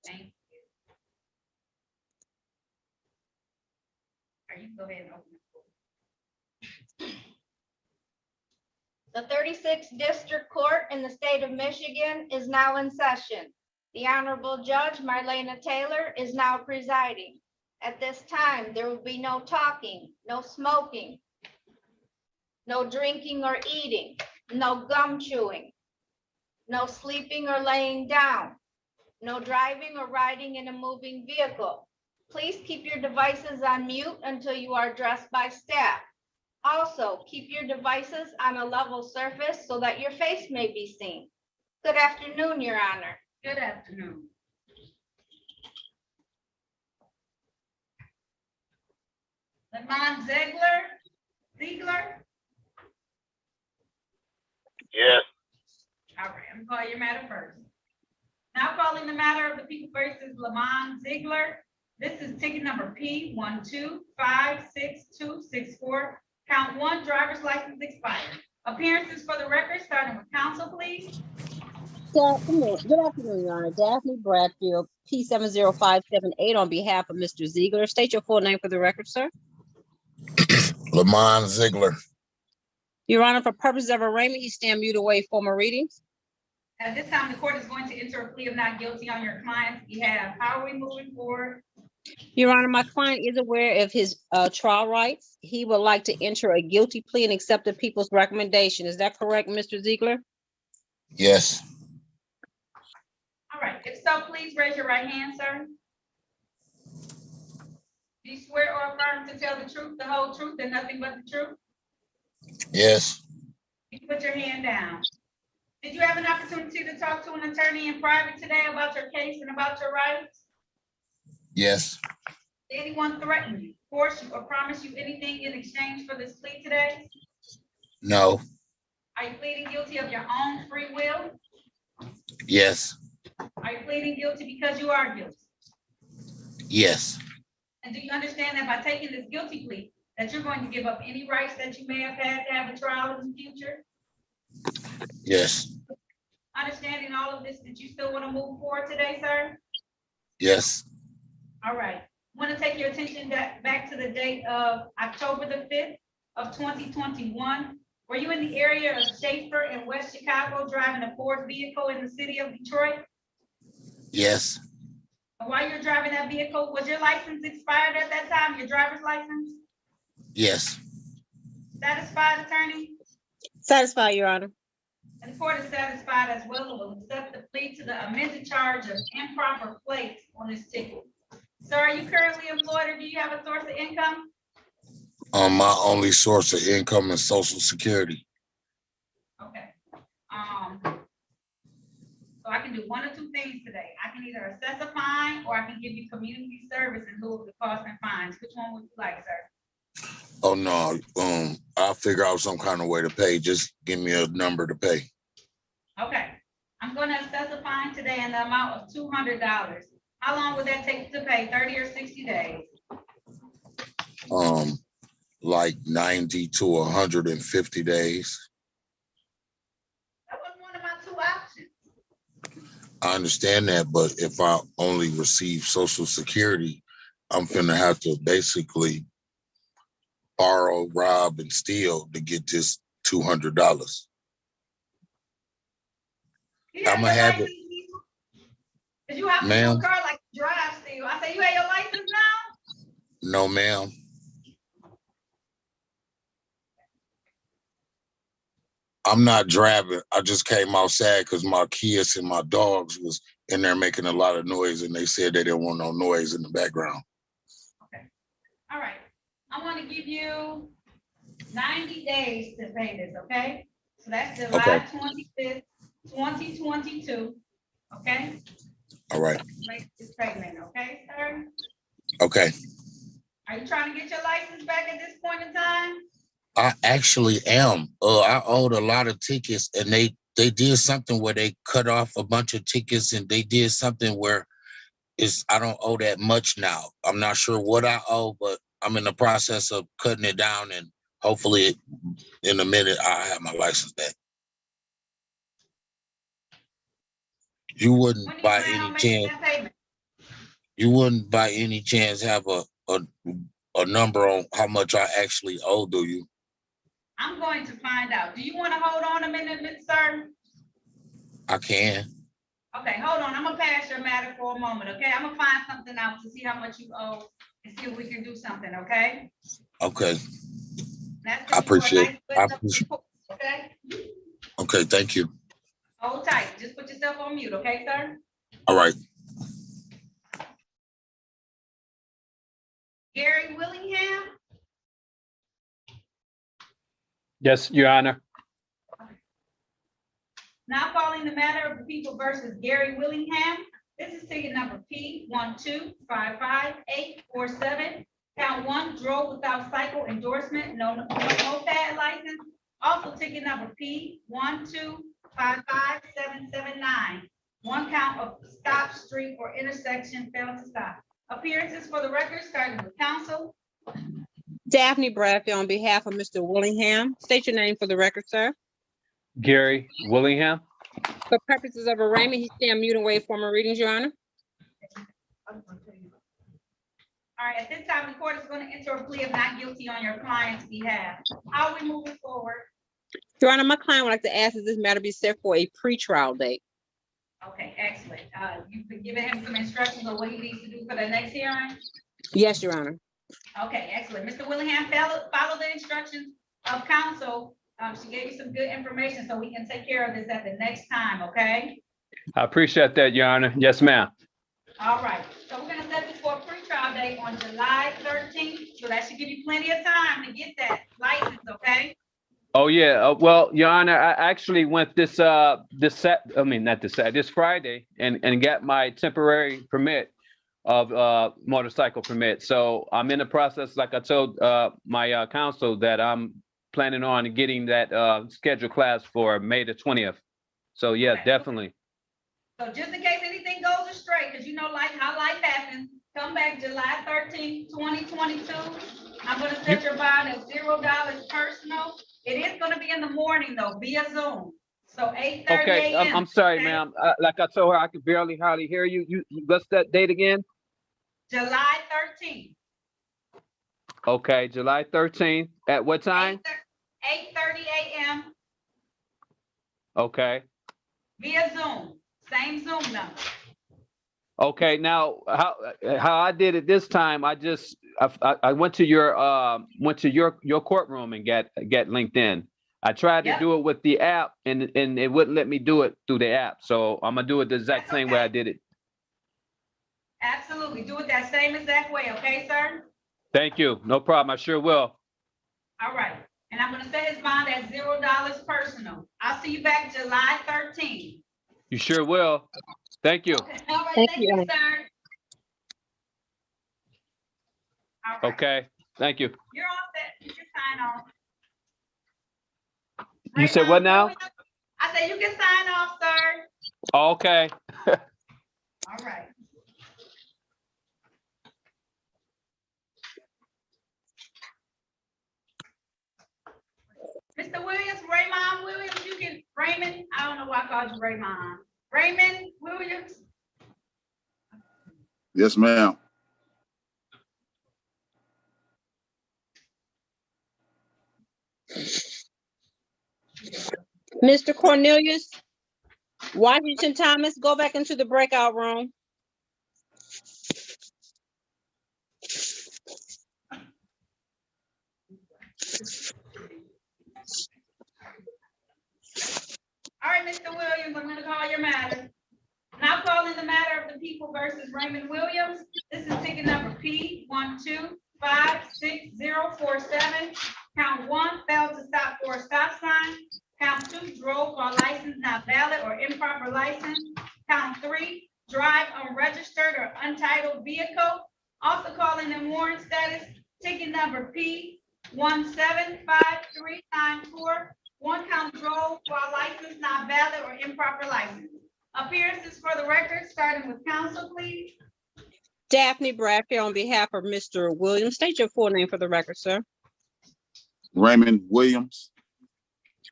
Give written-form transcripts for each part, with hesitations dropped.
Thank you. All right, you can go ahead and open the floor. The 36th District Court in the state of Michigan is now in session. The Honorable Judge Marlena Taylor is now presiding. At this time, there will be no talking, no smoking, no drinking or eating, no gum chewing, no sleeping or laying down, no driving or riding in a moving vehicle. Please keep your devices on mute until you are addressed by staff. Also, keep your devices on a level surface so that your face may be seen. Good afternoon, Your Honor. Good afternoon. Lamont Ziegler? Yes. All right, I'm gonna call your matter first. Now calling the matter of the people versus Lamont Ziegler. This is ticket number P1256264. Count 1, driver's license expired. Appearances for the record, starting with counsel, please. Good afternoon, Your Honor. Daphne Bradfield, P70578 on behalf of Mr. Ziegler. State your full name for the record, sir. Lamont Ziegler. Your Honor, for purposes of arraignment, you stand mute away former readings. At this time, the court is going to enter a plea of not guilty on your client's behalf. How are we moving forward? Your Honor, my client is aware of his trial rights. He would like to enter a guilty plea and accept the people's recommendation. Is that correct, Mr. Ziegler? Yes. All right, if so, please raise your right hand, sir. Do you swear or affirm to tell the truth, the whole truth, and nothing but the truth? Yes. You can put your hand down. Did you have an opportunity to talk to an attorney in private today about your case and about your rights? Yes. Did anyone threaten you, force you, or promise you anything in exchange for this plea today? No. Are you pleading guilty of your own free will? Yes. Are you pleading guilty because you are guilty? Yes. And do you understand that by taking this guilty plea, that you're going to give up any rights that you may have had to have a trial in the future? Yes. Understanding all of this, did you still want to move forward today, sir? Yes. All right. I want to take your attention back to the date of October the 5th of 2021. Were you in the area of Schaefer and West Chicago driving a Ford vehicle in the city of Detroit? Yes. And while you're driving that vehicle, was your license expired at that time, your driver's license? Yes. Satisfied, attorney? Satisfied, Your Honor. And the court is satisfied as well and will accept the plea to the amended charge of improper plates on this ticket. Sir, are you currently employed or do you have a source of income? My only source of income is Social Security. Okay. So I can do one or two things today. I can either assess a fine or I can give you community service in lieu of the cost and fines. Which one would you like, sir? Oh no. I'll figure out some kind of way to pay. Just give me a number to pay. Okay. I'm going to assess a fine today in the amount of $200. How long would that take to pay? 30 or 60 days? Like 90 to 150 days. That was one of my two options. I understand that, but if I only receive Social Security, I'm finna have to basically borrow, rob, and steal to get this $200. I'm gonna have it. Did you have a Ma'am? new car like drive still? I said, you have your license now? No, ma'am. I'm not driving. I just came outside because my kids and my dogs was in there making a lot of noise, and they said they didn't want no noise in the background. Okay. All right. I want to give you 90 days to pay this, okay? So that's July 25th, 2022, okay? All right. Make this payment, okay, sir? Okay. Are you trying to get your license back at this point in time? I actually am. I owed a lot of tickets, and they did something where they cut off a bunch of tickets, and they did something where I don't owe that much now. I'm not sure what I owe, but I'm in the process of cutting it down, and hopefully in a minute I'll have my license back. You wouldn't by any chance. You wouldn't by any chance have a number on how much I actually owe, do you? I'm going to find out. Do you want to hold on a minute, sir? I can. Okay, hold on. I'm gonna pass your matter for a moment, okay? I'm gonna find something out to see how much you owe and see if we can do something, okay? Okay. That's I gonna be for a appreciate. nice I split up appreciate. report, okay? Okay. Thank you. Hold tight. Just put yourself on mute, okay, sir? All right. Gary Willingham? Yes, Your Honor. Now calling the matter of the people versus Gary Willingham. This is ticket number P 1255847. Count one, drove without cycle endorsement, no moped license. Also ticket number P 1255779. One count of stop, street, or intersection failed to stop. Appearances for the record, starting with counsel. Daphne Bradfield on behalf of Mr. Willingham. State your name for the record, sir. Gary Willingham. For purposes of arraignment, he stand mute and waive formal readings, Your Honor. All right, at this time, the court is going to enter a plea of not guilty on your client's behalf. How are we moving forward? Your Honor, my client would like to ask that this matter be set for a pretrial date. Okay, excellent. You've been giving him some instructions on what he needs to do for the next hearing? Yes, Your Honor. Okay, excellent. Mr. Willingham, follow the instructions of counsel. She gave you some good information, so we can take care of this at the next time, okay? I appreciate that, Your Honor. Yes, ma'am. All right, so we're gonna set this for a pretrial date on July 13th, so that should give you plenty of time to get that license, okay? Oh, yeah. Well, Your Honor, I actually went this Friday and got my temporary permit of motorcycle permit. So I'm in the process, like I told my counsel, that I'm planning on getting that scheduled class for May the 20th. So yeah, Okay. definitely. So just in case anything goes astray, because you know how life happens, come back July 13th, 2022. I'm gonna set your bond at $0 personal. It is gonna be in the morning though, via Zoom. So 8:30 Okay, a.m. I'm sorry, okay? ma'am. Like I told her, I could barely hardly hear you. What's that date again? July 13th. Okay, July 13th. At what time? 8:30 a.m. Okay. via Zoom, same Zoom number. Okay, now how I did it this time, I went to your courtroom and get linked in. I tried to Yep. do it with the app and it wouldn't let me do it through the app. So I'm gonna do it the exact That's same way okay. I did it. Absolutely, do it that same exact way, okay, sir? Thank you. No problem. I sure will. All right, and I'm gonna set his bond at $0 personal. I'll see you back July 13th. You sure will. Thank you. Okay, all right, Thank thank you. you, sir. All right, Okay. Thank you. you're all set, you can sign off. You said what now? I said you can sign off, sir. Okay. All right. Mr. Williams, Raymond Williams, you can, Raymond, I don't know why I called you Raymond. Raymond Williams, Yes, ma'am. Mr. Cornelius, Washington Thomas, go back into the breakout room. all right, Mr. Williams, I'm gonna call your matter. Now calling the matter of the people versus Raymond Williams. This is ticket number P 1256047. Count one, failed to stop for a stop sign. Count two, drove while license not valid or improper license. Count three, drive unregistered or untitled vehicle. Also calling in warrant status, ticket number P 1755394. One count drove while license not valid or improper license. Appearances for the record, starting with counsel, please. Daphne Bradfield on behalf of Mr. Williams. State your full name for the record, sir. Raymond Williams.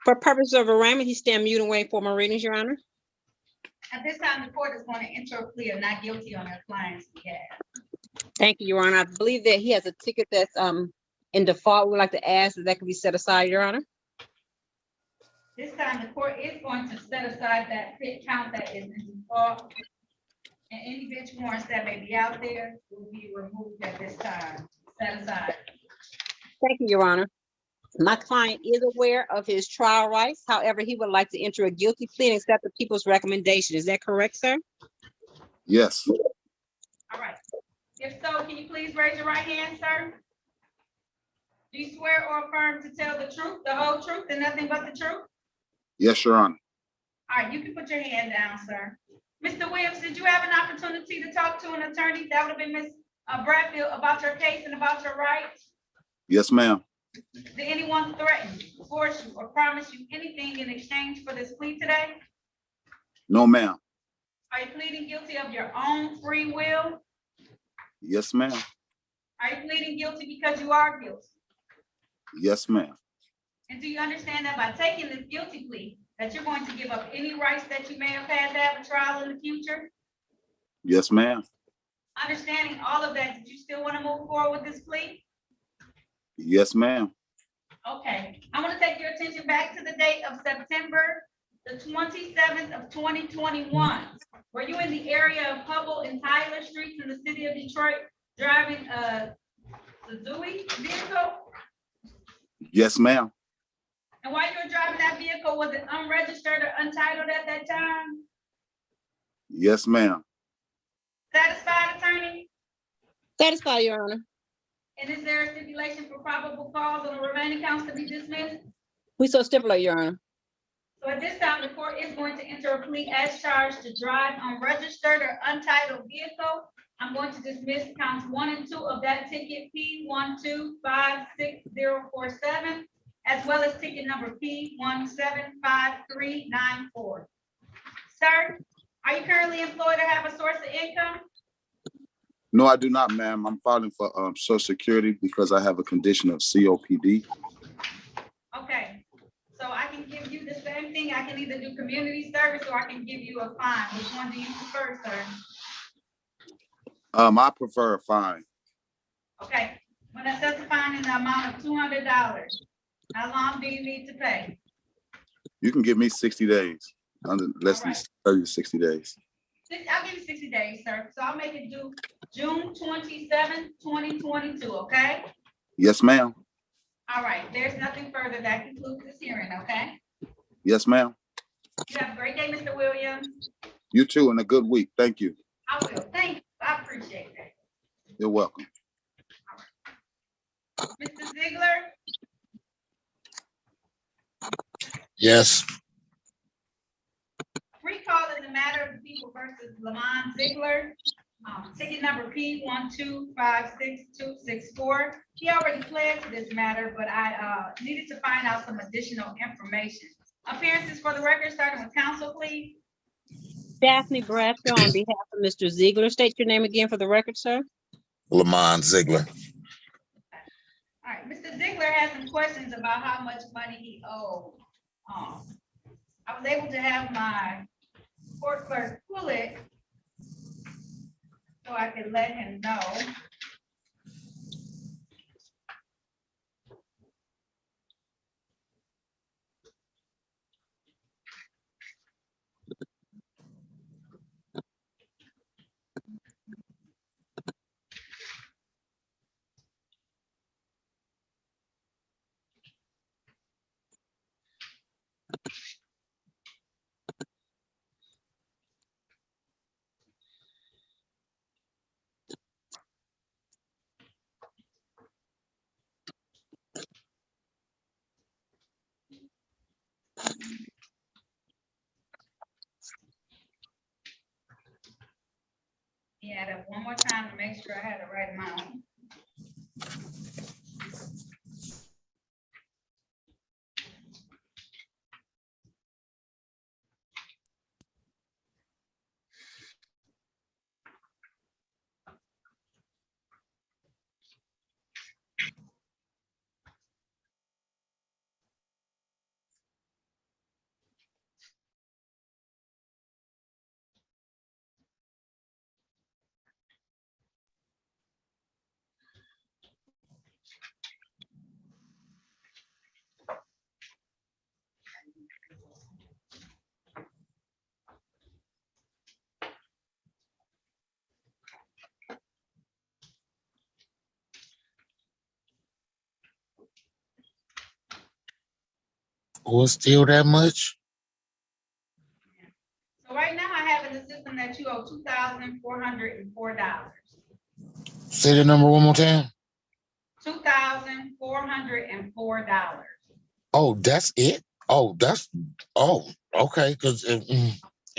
For purposes of arraignment, he stand mute and wait for my readings, Your Honor. At this time, the court is going to enter a plea of not guilty on our client's behalf. Thank you, Your Honor. I believe that he has a ticket that's in default. We'd like to ask that could be set aside, Your Honor. This time, the court is going to set aside that pit count that is in default. And any bench warrants that may be out there will be removed at this time, set aside. Thank you, Your Honor. My client is aware of his trial rights. However, he would like to enter a guilty plea and accept the people's recommendation. Is that correct, sir? Yes. All right. If so, can you please raise your right hand, sir? Do you swear or affirm to tell the truth, the whole truth, and nothing but the truth? Yes, Your Honor. All right, you can put your hand down, sir. Mr. Williams, did you have an opportunity to talk to an attorney? That would have been Ms. Bradfield about your case and about your rights? Yes, ma'am. Did anyone threaten, force you, or promise you anything in exchange for this plea today? No, ma'am. Are you pleading guilty of your own free will? Yes, ma'am. Are you pleading guilty because you are guilty? Yes, ma'am. And do you understand that by taking this guilty plea, that you're going to give up any rights that you may have had to have a trial in the future? Yes, ma'am. Understanding all of that, did you still want to move forward with this plea? Yes, ma'am. Okay, I want to take your attention back to the date of September the 27th of 2021. Were you in the area of Hubble and Tyler Streets in the city of Detroit driving a Suzuki vehicle? Yes, ma'am. And while you were driving that vehicle, was it unregistered or untitled at that time? Yes, ma'am. Satisfied, attorney? Satisfied, Your Honor. And is there a stipulation for probable cause on the remaining counts to be dismissed? We so stipulate, Your Honor. So at this time, the court is going to enter a plea as charged to drive unregistered or untitled vehicle. I'm going to dismiss counts 1 and 2 of that ticket P1256047, as well as ticket number P175394. Sir, are you currently employed or have a source of income? No, I do not, ma'am. I'm filing for Social Security because I have a condition of COPD. Okay, so I can give you the same thing. I can either do community service or I can give you a fine. Which one do you prefer, sir? I prefer a fine. Okay, when I set the fine in the amount of $200, how long do you need to pay? You can give me 60 days, under less than 30 to 60 days. I'll give you 60 days, sir. So I'll make it due June 27, 2022, okay? Yes, ma'am. All right, there's nothing further. That concludes this hearing, okay? Yes, ma'am. You have a great day, Mr. Williams. You too, and a good week. Thank you. I will. Thank you. I appreciate that. You're welcome. Mr. Ziegler, Yes. recall in the matter of the people versus Lamont Ziegler, ticket number P1256264. He already pled to this matter, but I needed to find out some additional information. Appearances for the record, starting with counsel, please. Daphne Bradshaw on behalf of Mr. Ziegler. State your name again for the record, sir. Lamont Ziegler. All right, Mr. Ziegler has some questions about how much money he owed. I was able to have my court clerk pull it so I could let him know. Yeah, that one more time to make sure I had the right amount. Oh, it's still that much? So right now I have in the system that you owe $2,404. Say the number one more time. $2,404. Oh, that's it? Oh, okay, because it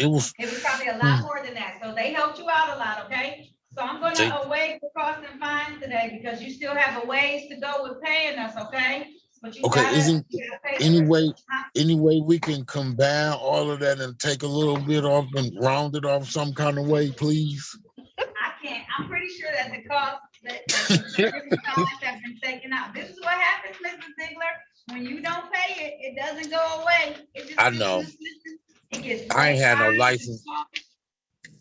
was, It was probably a lot more than that. So they helped you out a lot, okay? So I'm they, gonna waive the cost and fines today because you still have a ways to go with paying us, okay? But you okay, gotta pay the anyway, rest. Huh? any way we can combine all of that and take a little bit off and round it off some kind of way, please? I can't, I'm pretty sure that the cost, that the different costs have been taken out. This is what happens, Mr. Ziegler. When you don't pay it, it doesn't go away. It just I sits in know. the system. It gets I ain't had no red fines and license. costs.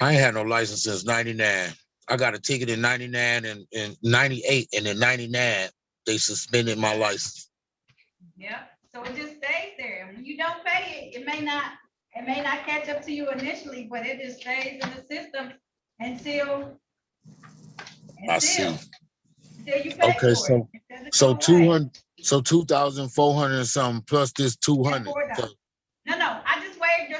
I ain't had no license since 99. I got a ticket in 99 and in 98, and in 99, they suspended my license. Yep, so it just stays there. When you don't pay it, it may not catch up to you initially, but it just stays in the system until I see. you pay Okay, for it. It doesn't so go away. 200, so 2,400 and something plus this 200. $4. So, No, I just waived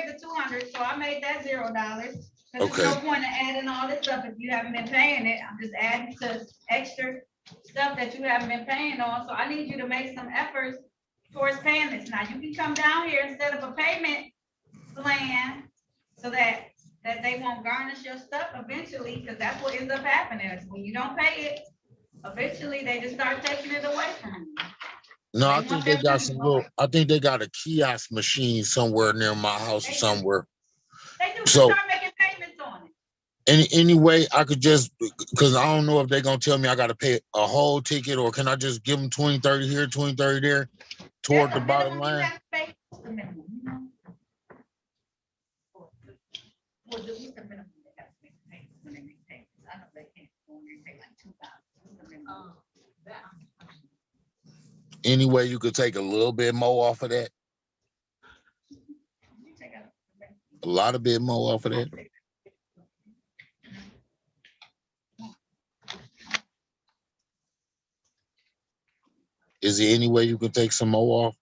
the 200, so I made that $0. Cause there's okay, no point in adding all this stuff if you haven't been paying it. I'm just adding to extra stuff that you haven't been paying on. So I need you to make some efforts towards paying this. Now you can come down here instead of a payment plan so that they won't garnish your stuff eventually, because that's what ends up happening is when you don't pay it, eventually they just start taking it away from you. no, I They think want they their got money some back. little, I think they got a kiosk machine somewhere near my house or They do. somewhere. They do, just So start making payments on it. any way I could just, because I don't know if they're gonna tell me I gotta pay a whole ticket, or can I just give them 20, 30 here, 20, 30 there toward That's the the bottom minimum you line? have to pay. What's the minimum, you know? What's the minimum they have to pay when they make payments? I know they can't go in and pay like $2,000. What's the minimum? Any way you could take a little bit more off of that? You take out- A lot of bit more off of that? Is there any way you could take some more off?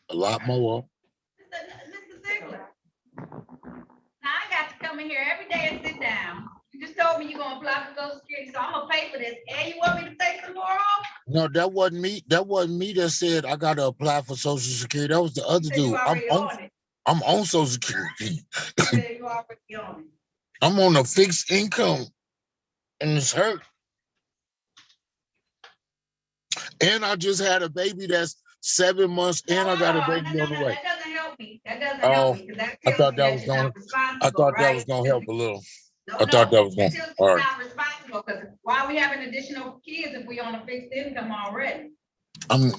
A lot more off? Mr. Ziegler. Now I got to come in here every day and sit down. You just told me you're gonna apply for Social Security, so I'm gonna pay for this, and you want me to take some more off? No, that wasn't me. That wasn't me that said I gotta apply for Social Security. That was the other You said you dude. already on it. I'm on Social Security. You said you already on it. I'm on a fixed income, and it's hurt. And I just had a baby that's 7 months, and I got a baby on the way. That doesn't help me. That doesn't Oh, help me, because that I tells thought me that that was you're going. not responsible, I thought that was right? gonna help a little. No, I thought that was that going. tells All you're right. not responsible, because why are we having additional kids if we on a fixed income already? I'm.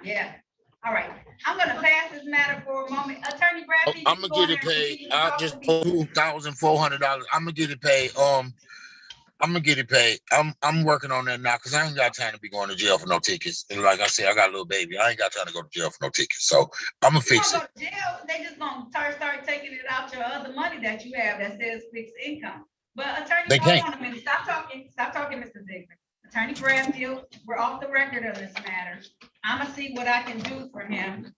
Yeah. All right, I'm gonna pass this matter for a moment. Attorney Bradley, you I'm can gonna go get in it there and paid. continue to I'll talk just to pay people. $2,400. I'm gonna get it paid. I'm gonna get it paid. I'm working on that now because I ain't got time to be going to jail for no tickets. And like I said, I got a little baby. I ain't got time to go to jail for no tickets. So I'm gonna You fix don't it. go to jail, they just gonna start taking it out your other money that you have that says fixed income. But attorney, They hold can't. on a minute, stop talking, Mr. Ziegler. Attorney Bradfield, we're off the record on this matter. I'm gonna see what I can do for him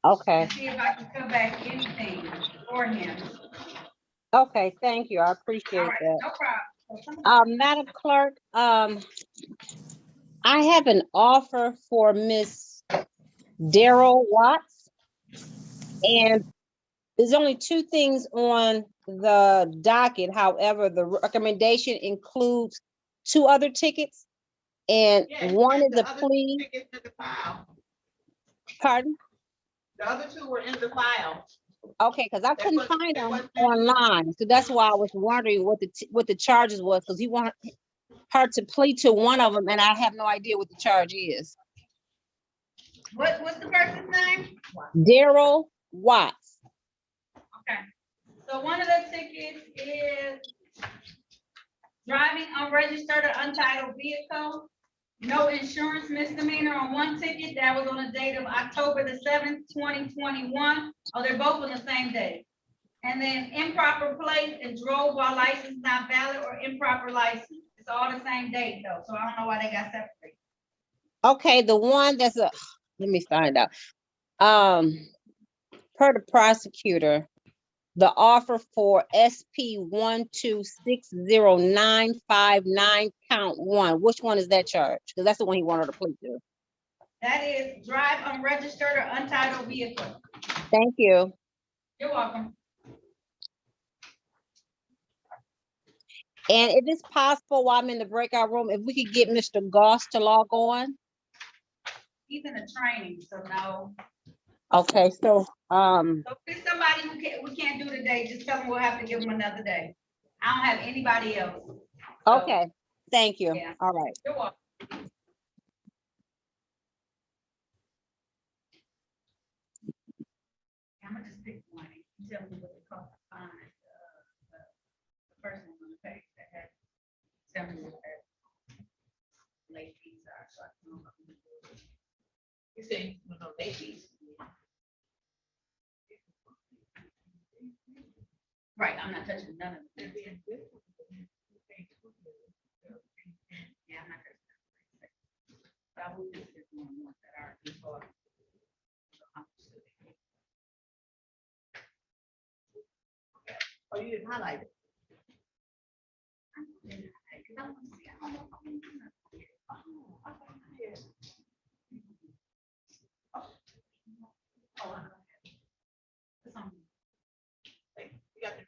Okay, and see if I can come back anything for him. okay, thank you. I All appreciate right, that. no problem. Madam Clerk, I have an offer for Miss Daryl Watts. And there's only two things on the docket. However, the recommendation includes two other tickets. And one is a plea. Pardon? The other two were in the file. Okay, because I couldn't find them online. So that's why I was wondering what the charges was, because he wanted her to plead to one of them, and I have no idea what the charge is. What's the person's name? Daryl Watts. Okay, so one of the tickets is driving unregistered or untitled vehicle, no insurance misdemeanor on one ticket. That was on the date of October the 7th, 2021. Oh, they're both on the same day. And then improper plate and drove while license not valid or improper license. It's all the same date though, so I don't know why they got separated. Okay, the one that's let me find out. Per the prosecutor, the offer for SP 1260959 count 1. Which one is that charge? Because that's the one he wanted to plead to. That is drive unregistered or untitled vehicle. Thank you. You're welcome. And if it's possible, while I'm in the breakout room, if we could get Mr. Goss to log on. He's in a training, so no. Okay, so, So if it's somebody we can't do today, just tell them we'll have to give them another day. I don't have anybody else. So, okay, thank you. Yeah. All right. You're welcome. I'm gonna just pick one. You tell me what it costs to find the person on the page that has. Tell me what that late fees are, so I can know what I'm gonna do. You say, no, late fees. Right, I'm not touching none of them. Yeah, I'm not touching them. So I will just pick one that are before. Oh, you didn't highlight it. You got to.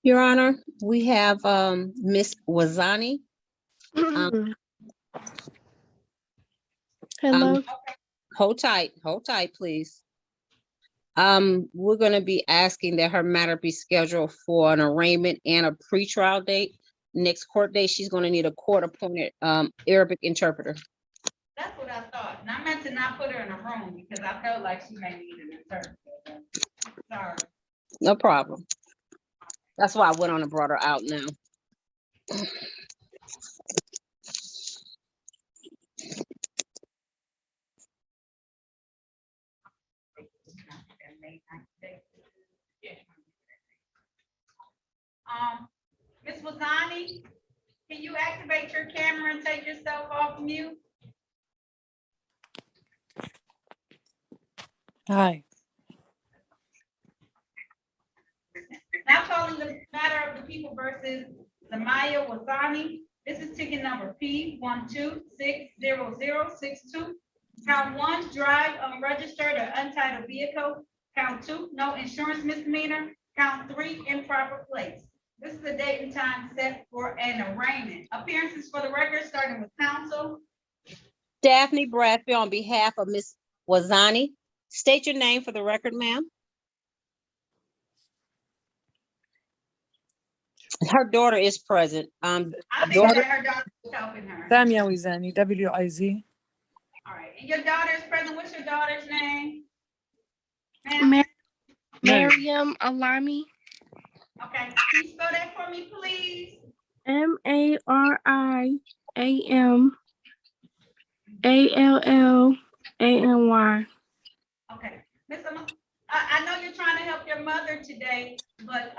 Your Honor, we have Miss Wazani. Hello. Hold tight, please. We're gonna be asking that her matter be scheduled for an arraignment and a pretrial date. Next court date, she's gonna need a court-appointed Arabic interpreter. That's what I thought. And I meant to not put her in a room because I felt like she may need an interpreter. Sorry. No problem. That's why I went on and brought her out now. Ms. Wazani, can you activate your camera and take yourself off mute? Hi. calling the matter of the people versus Zamaya Wazani. This is ticket number P 1260062. Count 1, drive unregistered or untitled vehicle. Count 2, no insurance misdemeanor. Count 3, improper plates. This is the date and time set for an arraignment. Appearances for the record, starting with counsel. Daphne Bradfield on behalf of Ms. Wazani. State your name for the record, ma'am. Her daughter is present. I think Daughter- that her daughter is helping her. سامية وزاني WIZ. All right, and your daughter is present. What's your daughter's name? Ma'am? Mariam Alami. Okay, can you spell that for me, please? MARIAMALLANY. Okay, I know you're trying to help your mother today, but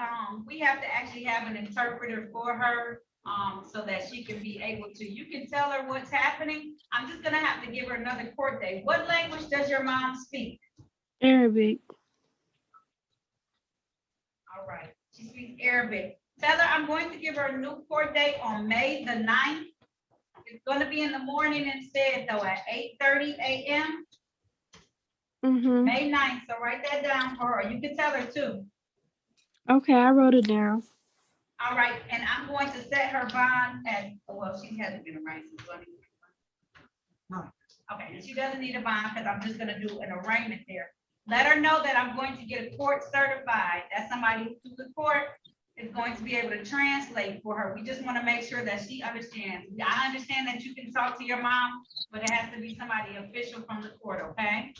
we have to actually have an interpreter for her so that she can be able to, you can tell her what's happening. I'm just gonna have to give her another court date. What language does your mom speak? Arabic. All right, she speaks Arabic. Tell her I'm going to give her a new court date on May the 9th. It's gonna be in the morning instead though, at 8:30 a.m. Mm-hmm. May 9th, so write that down for her. You can tell her too. Okay, I wrote it down. All right, and I'm going to set her bond at, well, she hasn't been arraigned since when? Okay, and she doesn't need a bond because I'm just gonna do an arraignment there. Let her know that I'm going to get a court certified. That's somebody who through the court is going to be able to translate for her. We just want to make sure that she understands. I understand that you can talk to your mom, but it has to be somebody official from the court, okay?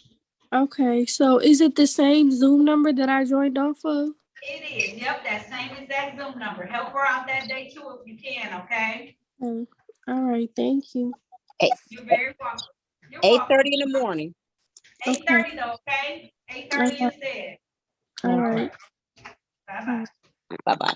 Okay, so is it the same Zoom number that I joined off of? It is, yep, that same exact Zoom number. Help her out that day too if you can, okay? Okay. All right, thank you. You're very welcome. You're 8:30 in the morning. 8:30 though, okay? 8:30 Okay. instead. All right. Bye-bye. Bye-bye.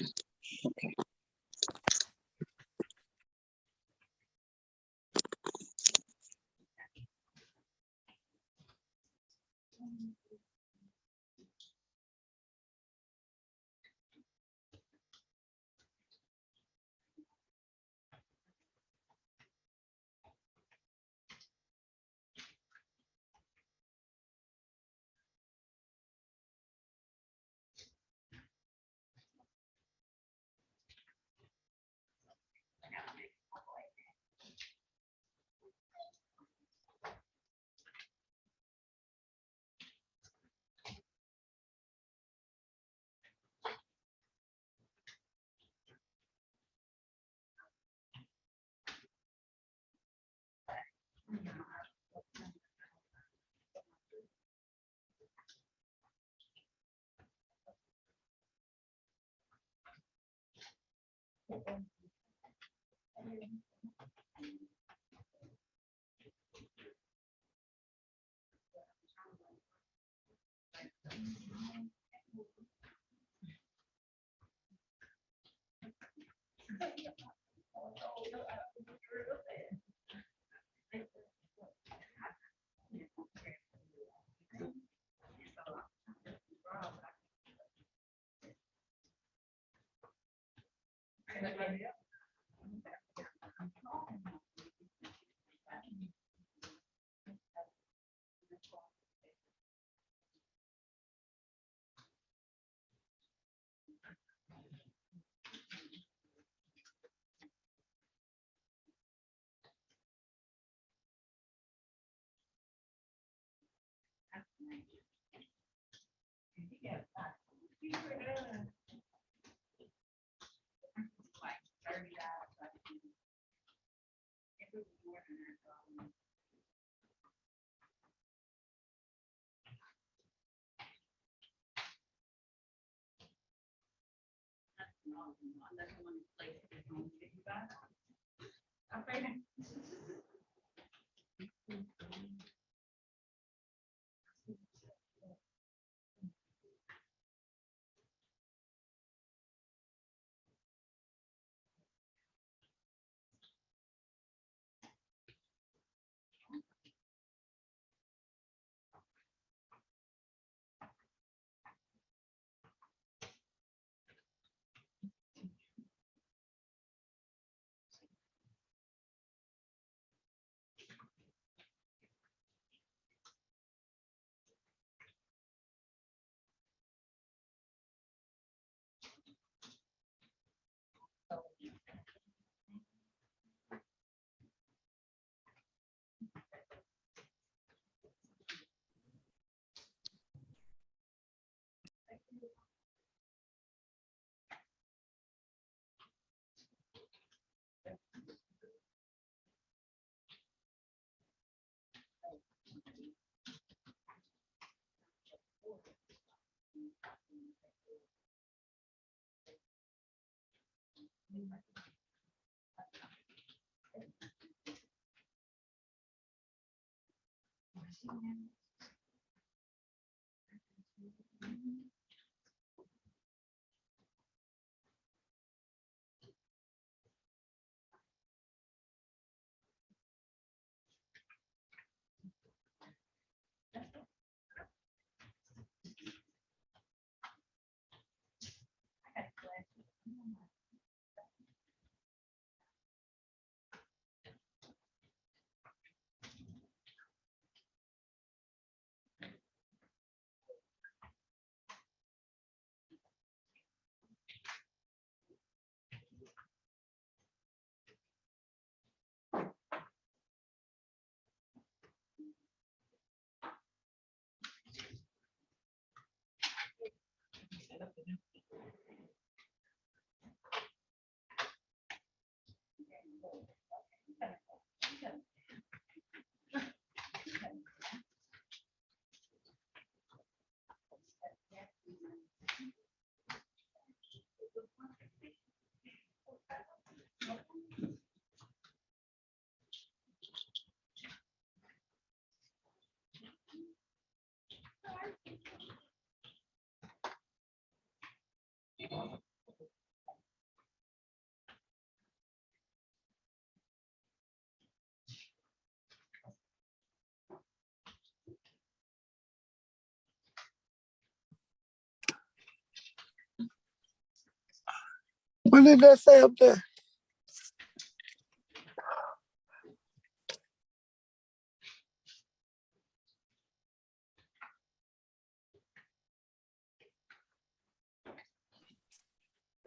What did that say up there?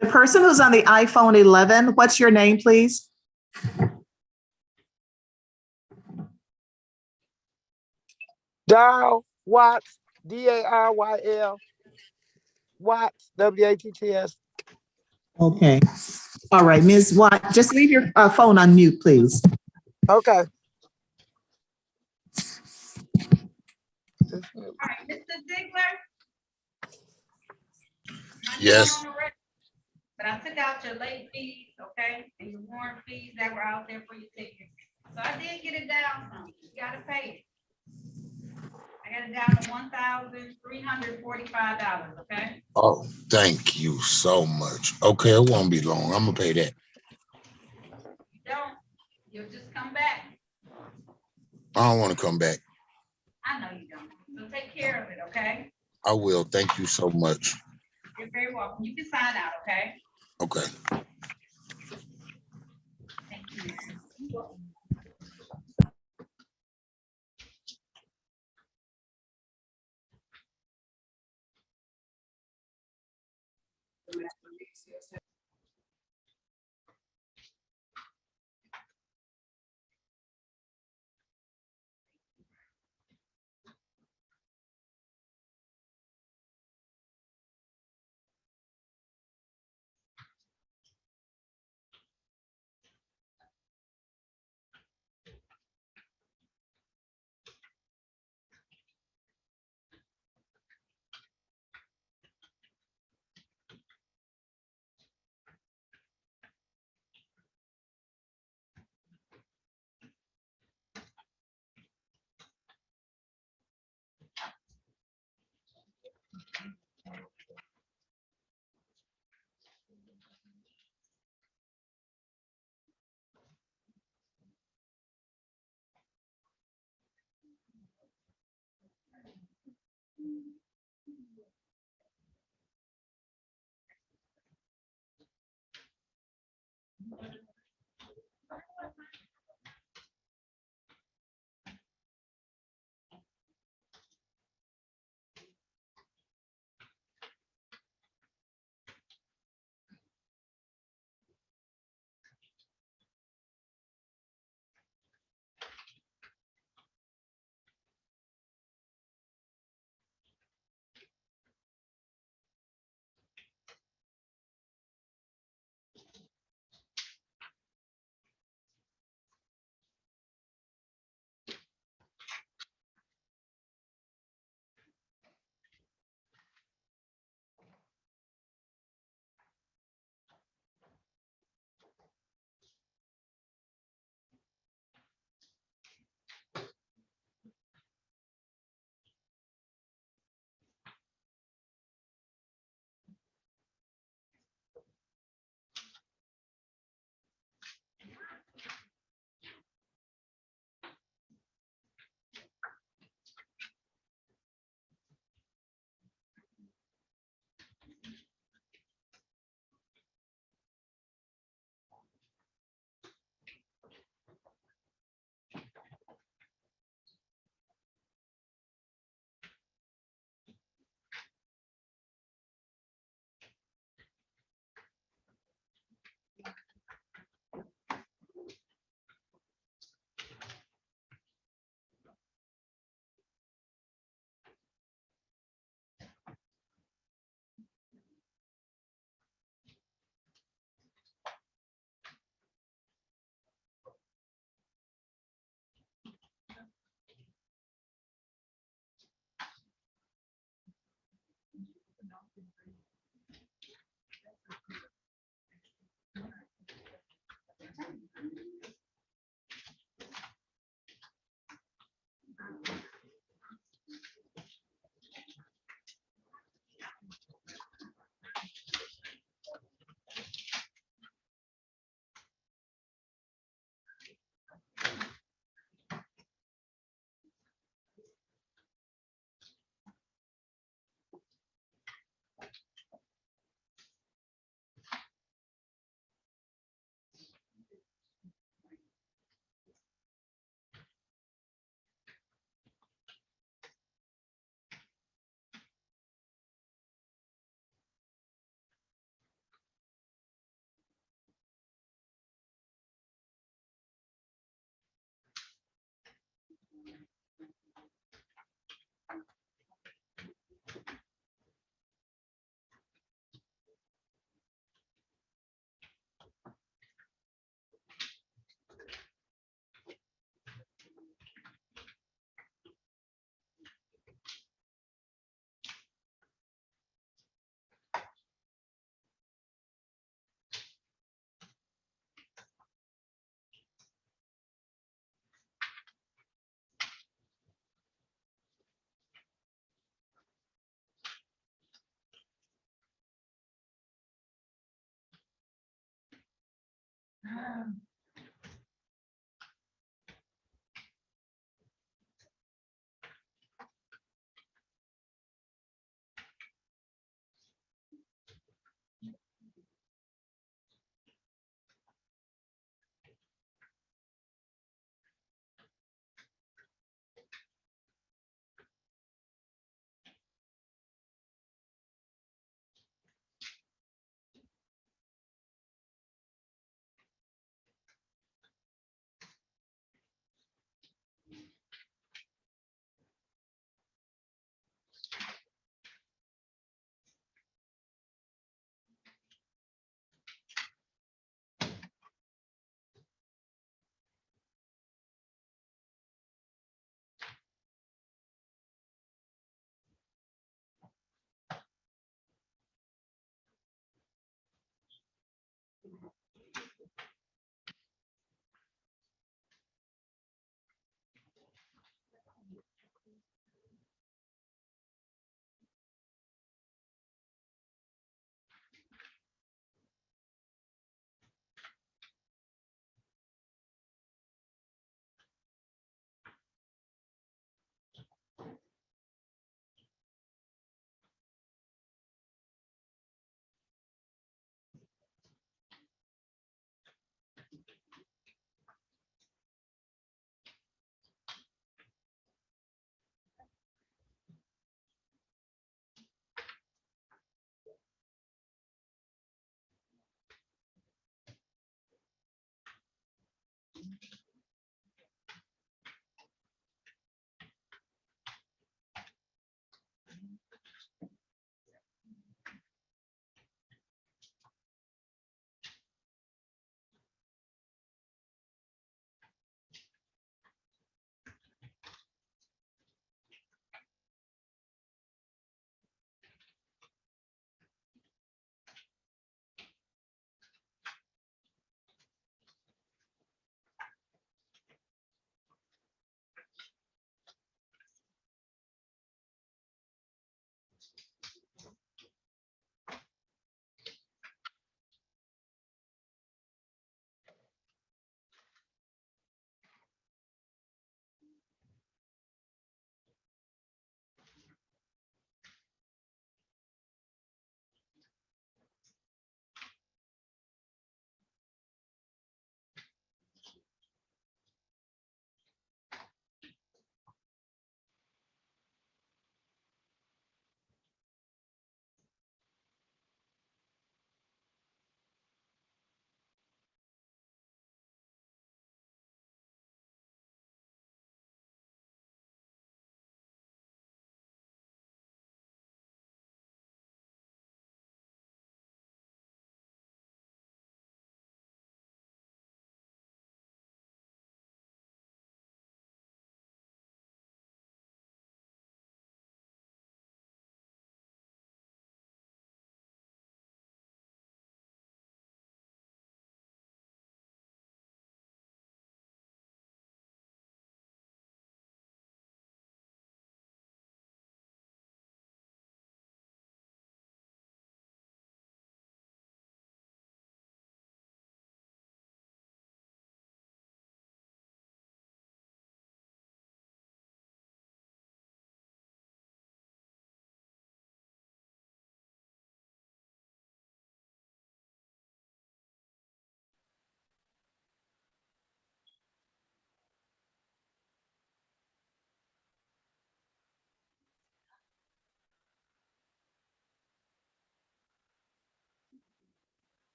The person who's on the iPhone 11, what's your name, please? Darryl Watts, Daryl Watts, Watts. Okay. All right, Ms. Watt, just leave your phone on mute, please. Okay. All right, Mr. Ziegler? I'm Yes. not on the record, but I took out your late fees, okay, and your warrant fees that were out there for your ticket. So I did get it down some. You gotta pay it. I got it down to $1,345, okay? Oh, thank you so much. Okay, it won't be long. I'm gonna pay that. You don't, you'll just come back. I don't want to come back. I know you don't. So take care of it, okay? I will. Thank you so much. You're very welcome. You can sign out, okay? Okay. Thank you.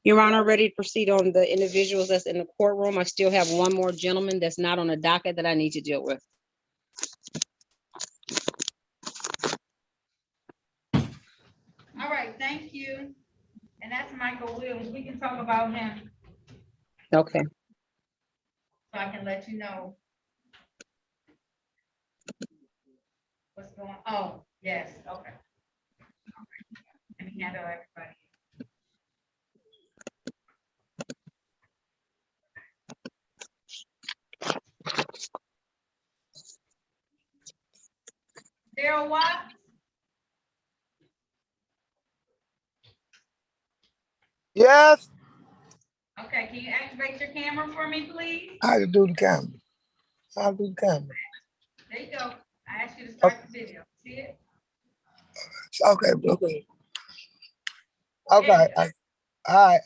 Your Honor, ready to proceed on the individuals that's in the courtroom. I still have one more gentleman that's not on the docket that I need to deal with. All right, thank you. And that's Michael Williams. We can talk about him, Okay. so I can let you know what's going, oh, yes, okay. Let me handle everybody. Daryl Watts? Yes, Okay, can you activate your camera for me, please? I can do the camera. I'll do the camera. There you go. I asked you to start the video. See it? Okay, okay. Okay, all right,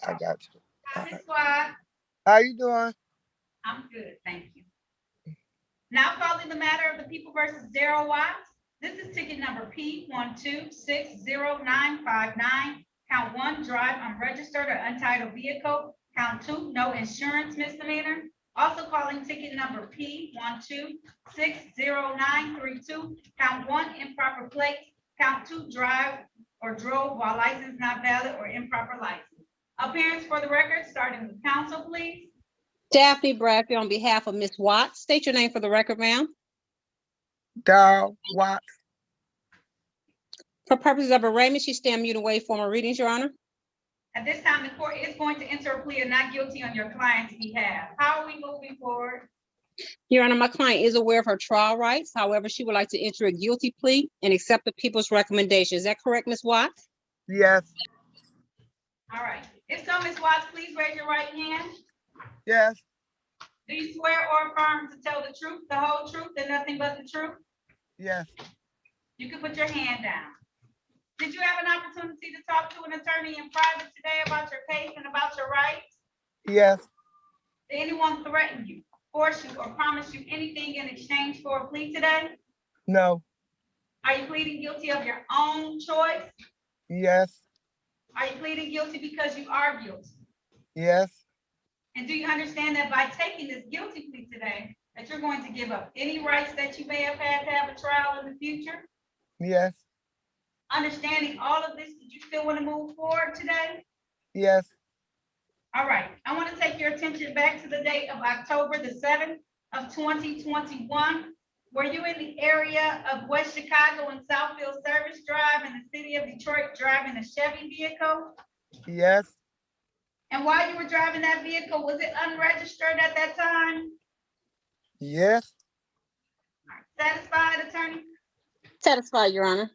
I got you. Hi, Ms. Squad. How you doing? I'm good, thank you. Now calling the matter of the people versus Daryl Watts. This is ticket number P1260959. Count 1, drive unregistered or untitled vehicle. Count 2, no insurance misdemeanor. Also calling ticket number P1260932. Count 1, improper plates. Count 2, drive or drove while license not valid or improper license. Appearance for the record, starting with counsel, please. Daphne Bradford on behalf of Ms. Watts. State your name for the record, ma'am. Daryl Watts. For purposes of arraignment, she stand mute and waive formal readings, Your Honor. At this time, the court is going to enter a plea of not guilty on your client's behalf. How are we moving forward? Your Honor, my client is aware of her trial rights. However, she would like to enter a guilty plea and accept the people's recommendation. Is that correct, Ms. Watts? Yes, All right. If so, Ms. Watts, please raise your right hand. yes, Do you swear or affirm to tell the truth, the whole truth, and nothing but the truth? yes, You can put your hand down. Did you have an opportunity to talk to an attorney in private today about your case and about your rights? yes, Did anyone threaten you, force you, or promise you anything in exchange for a plea today? no, Are you pleading guilty of your own choice? yes, Are you pleading guilty because you are guilty? yes, And do you understand that by taking this guilty plea today, that you're going to give up any rights that you may have had to have a trial in the future? yes, Understanding all of this, did you still want to move forward today? yes, All right, I want to take your attention back to the date of October the 7th of 2021. Were you in the area of West Chicago and Southfield Service Drive in the city of Detroit driving a Chevy vehicle? yes, And while you were driving that vehicle, was it unregistered at that time? yes, Satisfied, attorney? Satisfied, Your Honor.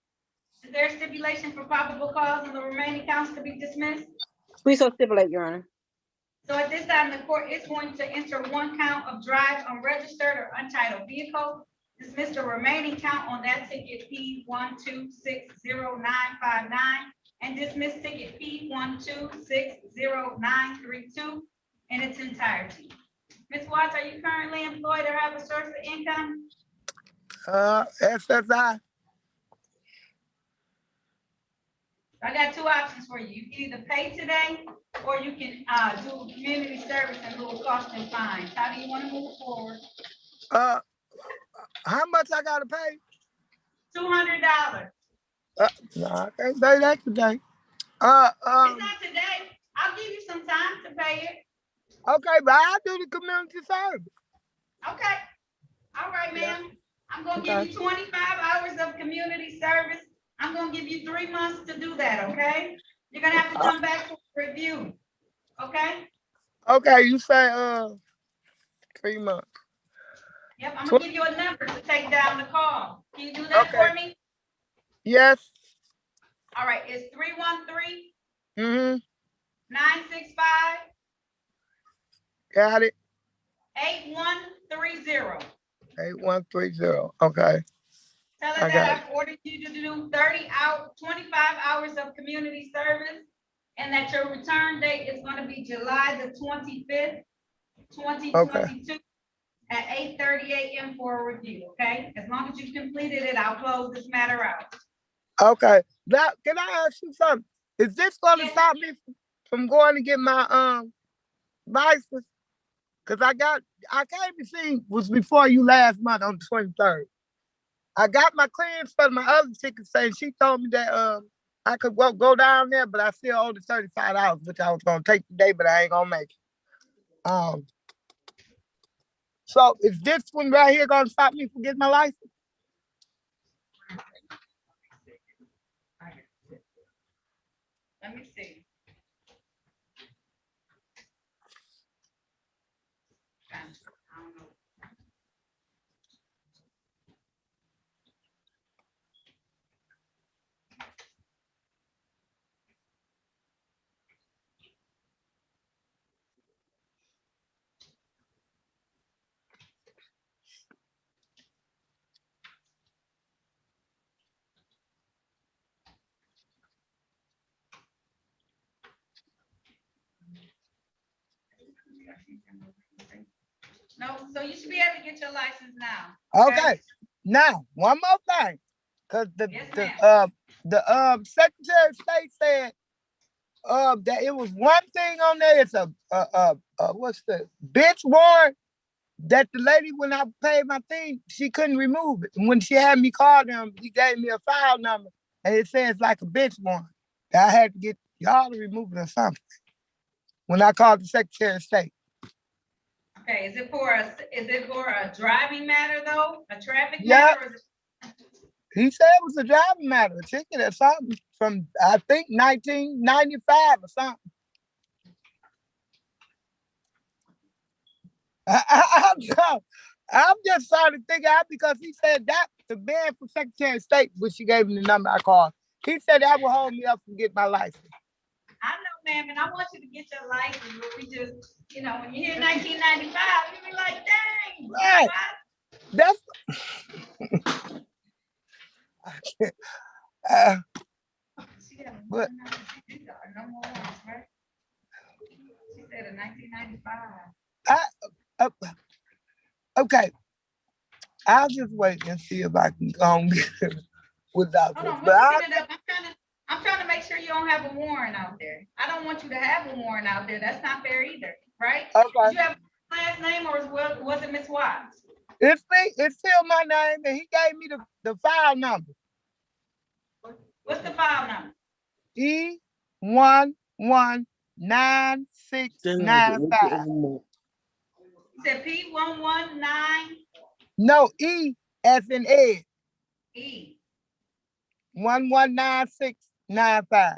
Is there a stipulation for probable cause and the remaining counts to be dismissed? Please so stipulate, Your Honor. So at this time, the court is going to enter one count of drive unregistered or untitled vehicle. Dismiss the remaining count on that ticket P1260959 and dismiss ticket P1260932 in its entirety. Ms. Watts, are you currently employed or have a source of income? SSI. I got two options for you. You can either pay today or you can do community service and little cost and fines. How do you want to move forward? How much I gotta pay? $200. No, I can't pay that today. It's not today. I'll give you some time to pay it. Okay, but I'll do the community service. Okay. All right, ma'am. I'm gonna give Okay. you 25 hours of community service. I'm gonna give you 3 months to do that, okay? You're gonna have to come back for review, okay? Okay, you say 3 months. Yep, I'm gonna give you a number to take down the call. Can you do that Okay. for me? Yes. All right, it's 313 Mm-hmm. 965 Got it. 8130. 8130. Okay. Tell I her got that I've ordered you to do 25 hours of community service and that your return date is going to be July the 25th, 2022 at 8:30 a.m. for a review, okay? As long as you've completed it, I'll close this matter out. Okay. Now, can I ask you something? Is this gonna Yes. stop me from going to get my license, cause I came to see was before you last month on the 23rd. I got my clearance for my other ticket saying she told me that I could go down there, but I still owe the $35, which I was gonna take today, but I ain't gonna make it. So is this one right here gonna stop me from getting my license? Let me see. I don't know. No, so you should be able to get your license now. Okay. Now, one more thing. Cause Yes, the Secretary of State said that it was one thing on there. It's a what's the bench warrant that the lady, when I paid my thing, she couldn't remove it. And when she had me call them, he gave me a file number and it says like a bench warrant that I had to get y'all to remove it or something. When I called the Secretary of State. Okay, is it for a driving matter though? A traffic matter? Or is it? He said it was a driving matter, a ticket or something from, I think, 1995 or something. I'm just trying to figure out because he said that the man from Secretary of State, which she gave me the number I called, he said that would hold me up from getting my license. I know, ma'am, and I want you to get your license, but we just, when you hear 1995, you be like, dang. Right. That's but no more ones, right? She said in 1995. Okay. I'll just wait and see if I can go without this. Hold on, I'm trying to make sure you don't have a warrant out there. I don't want you to have a warrant out there. That's not fair either, right? Okay. Did you have a last name or was it Miss Watts? It's still my name, and he gave me the file number. What's the file number? E119695. You said P119. No, E as in Ed. E. 119695.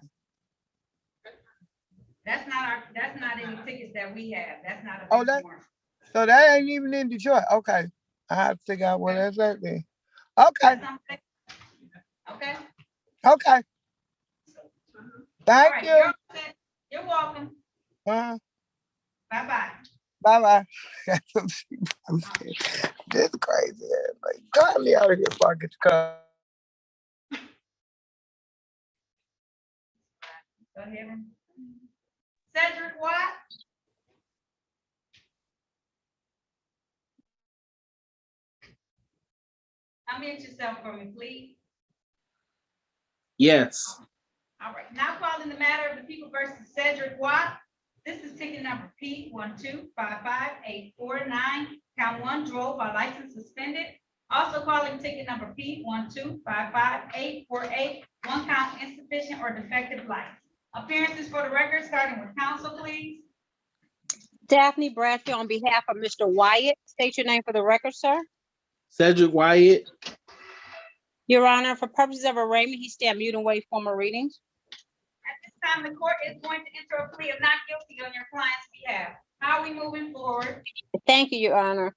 That's not any tickets that we have. That's not a Oh, warrant. so that ain't even in Detroit. Okay. I have to figure out what that's at then. Okay. Okay. Okay. Thank you. You're welcome. Bye-bye. Bye-bye. This is crazy. Like, drive me out of here before I get the car. Go ahead. Cedric Watt? Unmute yourself for me, please. Yes. All right, now calling the matter of the people versus Cedric Watt. This is ticket number P1255849. Count 1, drove while license suspended. Also calling ticket number P1255848. 1 count insufficient or defective license. Appearances for the record, starting with counsel, please. Daphne Bradfield on behalf of Mr. Wyatt. State your name for the record, sir. Cedric Wyatt. Your Honor, for purposes of arraignment, he stand mute and wait for more readings. At this time, the court is going to enter a plea of not guilty on your client's behalf. How are we moving forward? Thank you, Your Honor.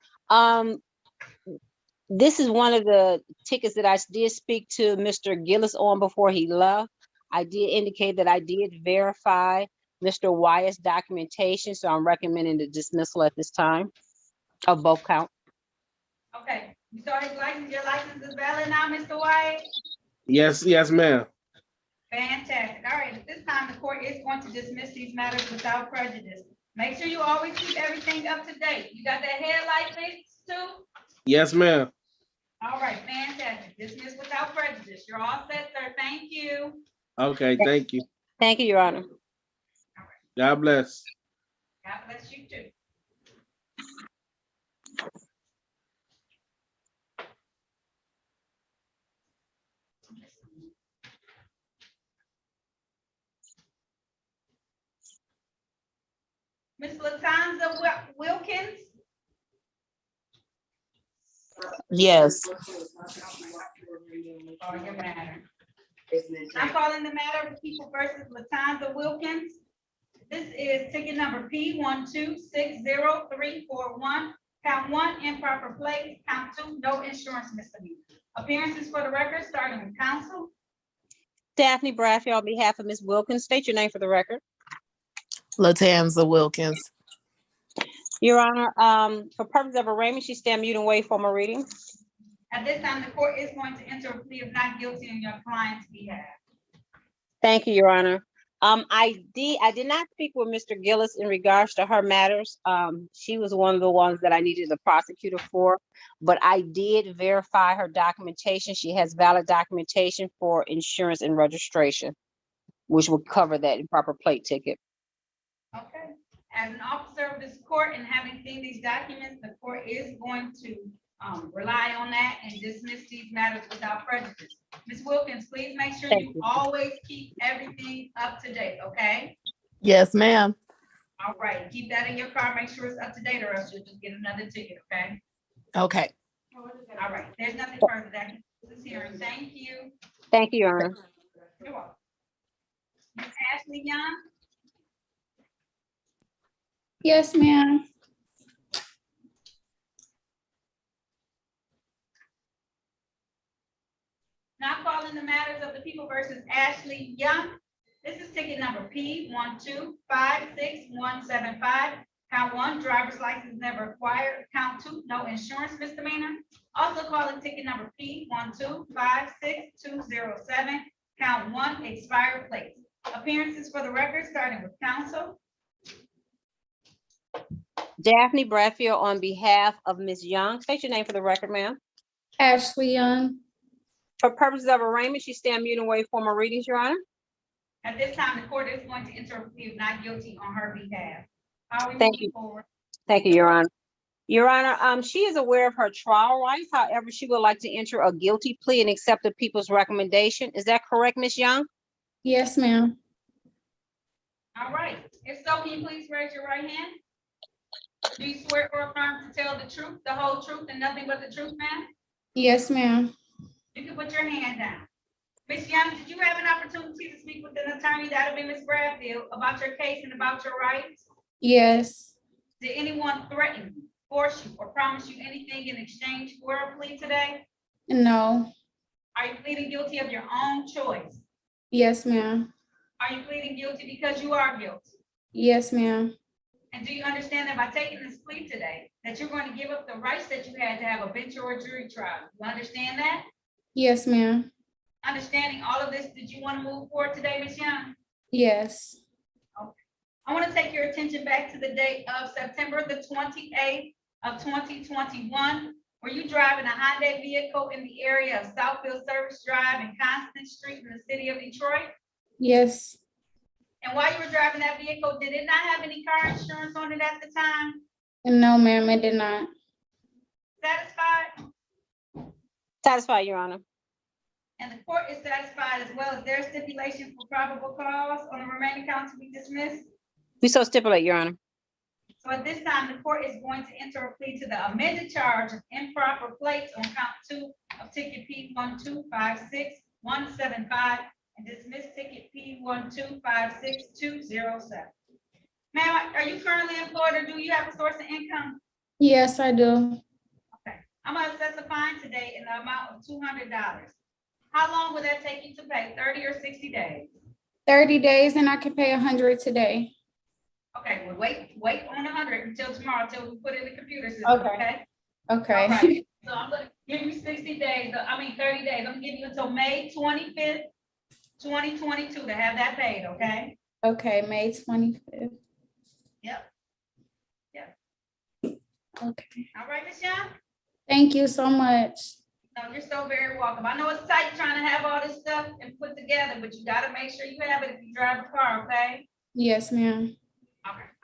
This is one of the tickets that I did speak to Mr. Gillis on before he left. I did indicate that I did verify Mr. Wyatt's documentation, so I'm recommending the dismissal at this time of both counts. Okay, you saw his license. Your license is valid now, Mr. Wyatt? Yes, ma'am. Fantastic. All right, at this time, the court is going to dismiss these matters without prejudice. Make sure you always keep everything up to date. You got that headlight fixed too? Yes, ma'am. All right, fantastic. Dismiss without prejudice. You're all set, sir. Thank you. Okay, thank you. Thank you, Your Honor. God bless. God bless you too. Ms. Latanza Wilkins? Yes. Call your matter. I'm calling the matter of People versus Latanza Wilkins. This is ticket number P1260341. Count 1, improper plate. Count 2, no insurance misdemeanor. Appearances for the record, starting with counsel. Daphne Bradfield on behalf of Ms. Wilkins. State your name for the record. Latanza Wilkins. Your Honor, for purpose of arraignment, she stand mute and wait for my reading. At this time, the court is going to enter a plea of not guilty on your client's behalf. Thank you, Your Honor. I did not speak with Mr. Gillis in regards to her matters. She was one of the ones that I needed the prosecutor for, but I did verify her documentation. She has valid documentation for insurance and registration, which will cover that improper plate ticket. Okay. As an officer of this court and having seen these documents, the court is going to rely on that and dismiss these matters without prejudice. Ms. Wilkins, please make sure Thank you you. always keep everything up to date, okay? Yes, ma'am. All right, keep that in your car, make sure it's up to date or else you'll just get another ticket, okay? Okay. All right, there's nothing further that this hearing. Thank you. Thank you, Your Honor. You're welcome. Ms. Ashley Young? Yes, ma'am. Now calling the matters of the People versus Ashley Young. This is ticket number P1256175. Count 1, driver's license never acquired. Count 2, no insurance misdemeanor. Also calling ticket number P1256207. Count 1, expired plates. Appearances for the record, starting with counsel. Daphne Bradfield on behalf of Ms. Young. State your name for the record, ma'am. Ashley Young. For purposes of arraignment, she stand mute and wait for my readings, Your Honor. At this time, the court is going to enter a plea of not guilty on her behalf. How are we Thank moving you. forward? Thank you, Your Honor. Your Honor, she is aware of her trial rights. However, she would like to enter a guilty plea and accept the people's recommendation. Is that correct, Ms. Young? Yes, ma'am. All right. If so, can you please raise your right hand? Do you swear or affirm to tell the truth, the whole truth, and nothing but the truth, ma'am? Yes, ma'am. You can put your hand down. Ms. Young, did you have an opportunity to speak with an attorney, that would be Ms. Bradfield, about your case and about your rights? Yes. Did anyone threaten you, force you, or promise you anything in exchange for a plea today? No. Are you pleading guilty of your own choice? Yes, ma'am. Are you pleading guilty because you are guilty? Yes, ma'am. And do you understand that by taking this plea today, that you're going to give up the rights that you had to have a bench or a jury trial? You understand that? Yes, ma'am. Understanding all of this, did you want to move forward today, Ms. Young? Yes. I want to take your attention back to the date of September the 28th of 2021. Were you driving a Hyundai vehicle in the area of Southfield Service Drive and Constant Street in the city of Detroit? Yes. And while you were driving that vehicle, did it not have any car insurance on it at the time? No, ma'am, it did not. Satisfied? Satisfied, Your Honor. And the court is satisfied as well as their stipulation for probable cause on the remaining counts to be dismissed. We so stipulate, Your Honor. So at this time, the court is going to enter a plea to the amended charge of improper plates on count 2 of ticket P1256175 and dismiss ticket P1256207. Ma'am, are you currently employed or do you have a source of income? Yes, I do. Okay, I'm gonna assess a fine today in the amount of $200. How long will that take you to pay, 30 or 60 days? 30 days and I can pay 100 today. Okay, well, wait on 100 until tomorrow, till we put in the computer system, Okay. okay? Okay. All right, so I'm gonna give you 60 days, 30 days. I'm gonna give you until May 25th, 2022 to have that paid, okay? Okay, May 25th. Yep. Okay. All right, Ms. Young? Thank you so much. No, you're so very welcome. I know it's tight trying to have all this stuff and put together, but you gotta make sure you have it if you drive a car, okay? Yes, ma'am.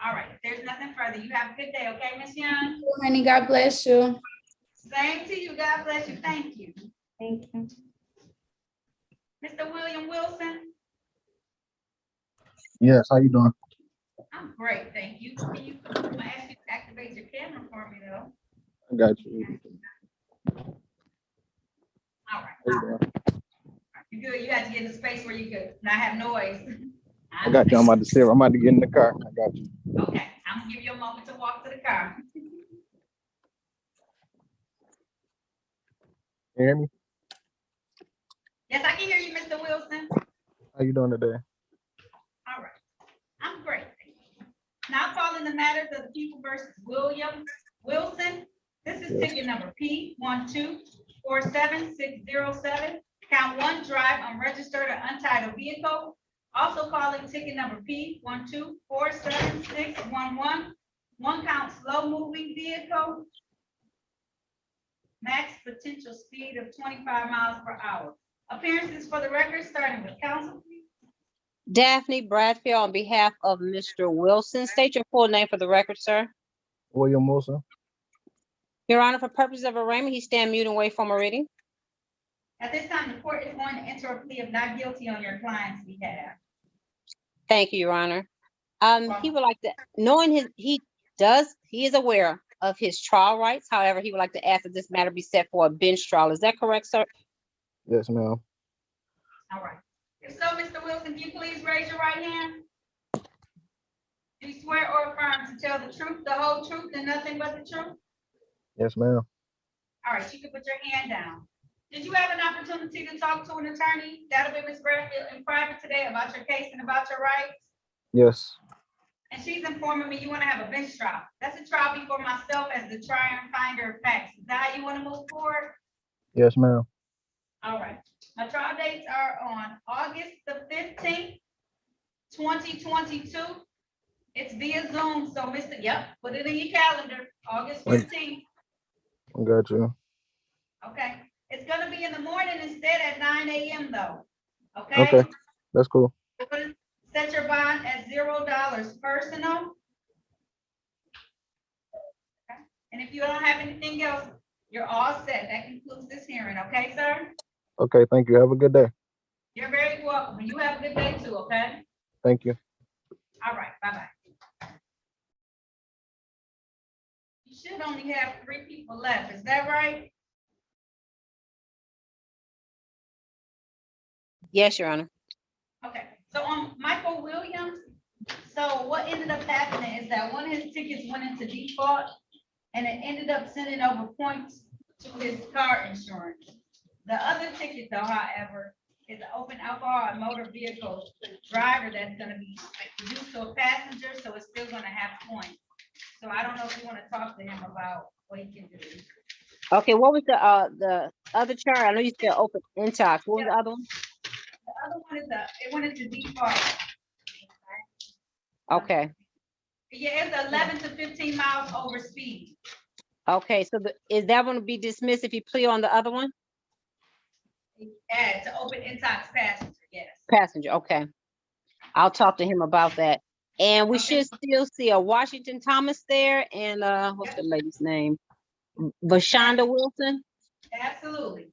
All right, if there's nothing further, you have a good day, okay, Ms. Young? Honey, God bless you. Same to you. God bless you. Thank you. Thank you. Mr. William Wilson? Yes, how you doing? I'm great, thank you. Can you, I'm gonna ask you to activate your camera for me though. I got you. All right, How you doing? you good. You have to get in a space where you could not have noise. I got you. I'm about to sit. I'm about to get in the car. I got you. Okay, I'm gonna give you a moment to walk to the car. You hear me? Yes, I can hear you, Mr. Wilson. How you doing today? All right, I'm great. Thank you. Now calling the matters of the people versus Wilson. This is ticket number P 1247607. Count one, drive unregistered or untitled vehicle. Also calling ticket number P 1247611. One count slow moving vehicle. Max potential speed of 25 miles per hour. Appearances for the record, starting with council, please. Daphne Bradfield on behalf of Mr. Wilson. State your full name for the record, sir. William Wilson. Your Honor, for purposes of arraignment, he stand mute and wait for my reading. At this time, the court is going to enter a plea of not guilty on your client's behalf. Thank you, Your Honor. He would like to, knowing he is aware of his trial rights. However, he would like to ask that this matter be set for a bench trial. Is that correct, sir? Yes, ma'am. All right. If so, Mr. Wilson, can you please raise your right hand? Do you swear or affirm to tell the truth, the whole truth, and nothing but the truth? Yes, ma'am. All right, you can put your hand down. Did you have an opportunity to talk to an attorney, that'll be Ms. Bradfield, in private today about your case and about your rights? Yes. And she's informing me you want to have a bench trial. That's a trial before myself as the trier and finder of facts. Is that how you want to move forward? Yes, ma'am. All right. My trial dates are on August the 15th, 2022. It's via Zoom, so put it in your calendar, August 15th. I got you. Okay. It's gonna be in the morning instead at 9 a.m. though. Okay? Okay, that's cool. Set your bond at $0 personal. Okay. And if you don't have anything else, you're all set. That concludes this hearing, okay, sir? Okay, thank you. Have a good day. You're very welcome. And you have a good day too, okay? Thank you. All right, bye-bye. You should only have 3 people left, is that right? Yes, Your Honor. Okay, so Michael Williams, so what ended up happening is that one of his tickets went into default and it ended up sending over points to his car insurance. The other ticket though, however, is an open alcohol and motor vehicle driver that's gonna be reduced to a passenger, so it's still gonna have points. So I don't know if you wanna talk to him about what he can do. Okay, what was the other charge? I know you said open intox. What was the other one? The other one is it went into default. Okay, Yeah, it's 11 to 15 miles over speed. okay, so is that one to be dismissed if you plea on the other one? Add to open intox passenger, yes. Passenger, okay. I'll talk to him about that. And we Okay. should still see a Washington Thomas there and what's the lady's name? Vashonda Wilson. Absolutely.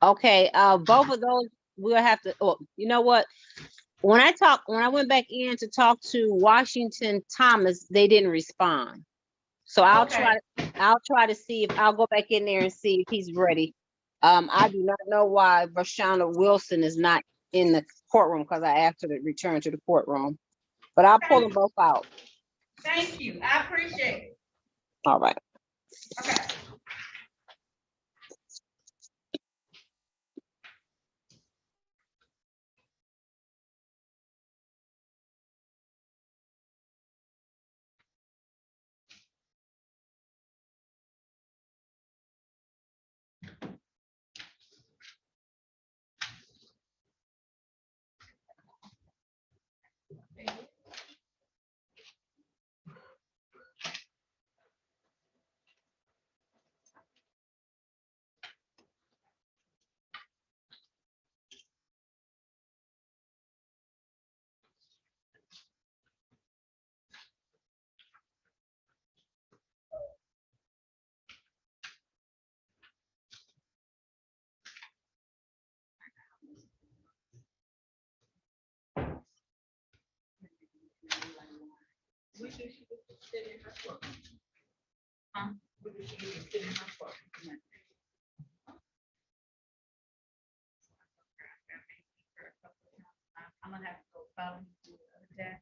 Okay, both of those we'll have to, oh, you know what? When I went back in to talk to Washington Thomas, they didn't respond. So I'll try to see if I'll go back in there and see if he's ready. I do not know why Vashonda Wilson is not in the courtroom because I asked her to return to the courtroom, but I'll pull them both out. Thank you. I appreciate it. All right. Okay. sure she gets to sit in her spot. Huh? Make sure she gets to sit in her spot. I'm gonna have to go follow him to the other day.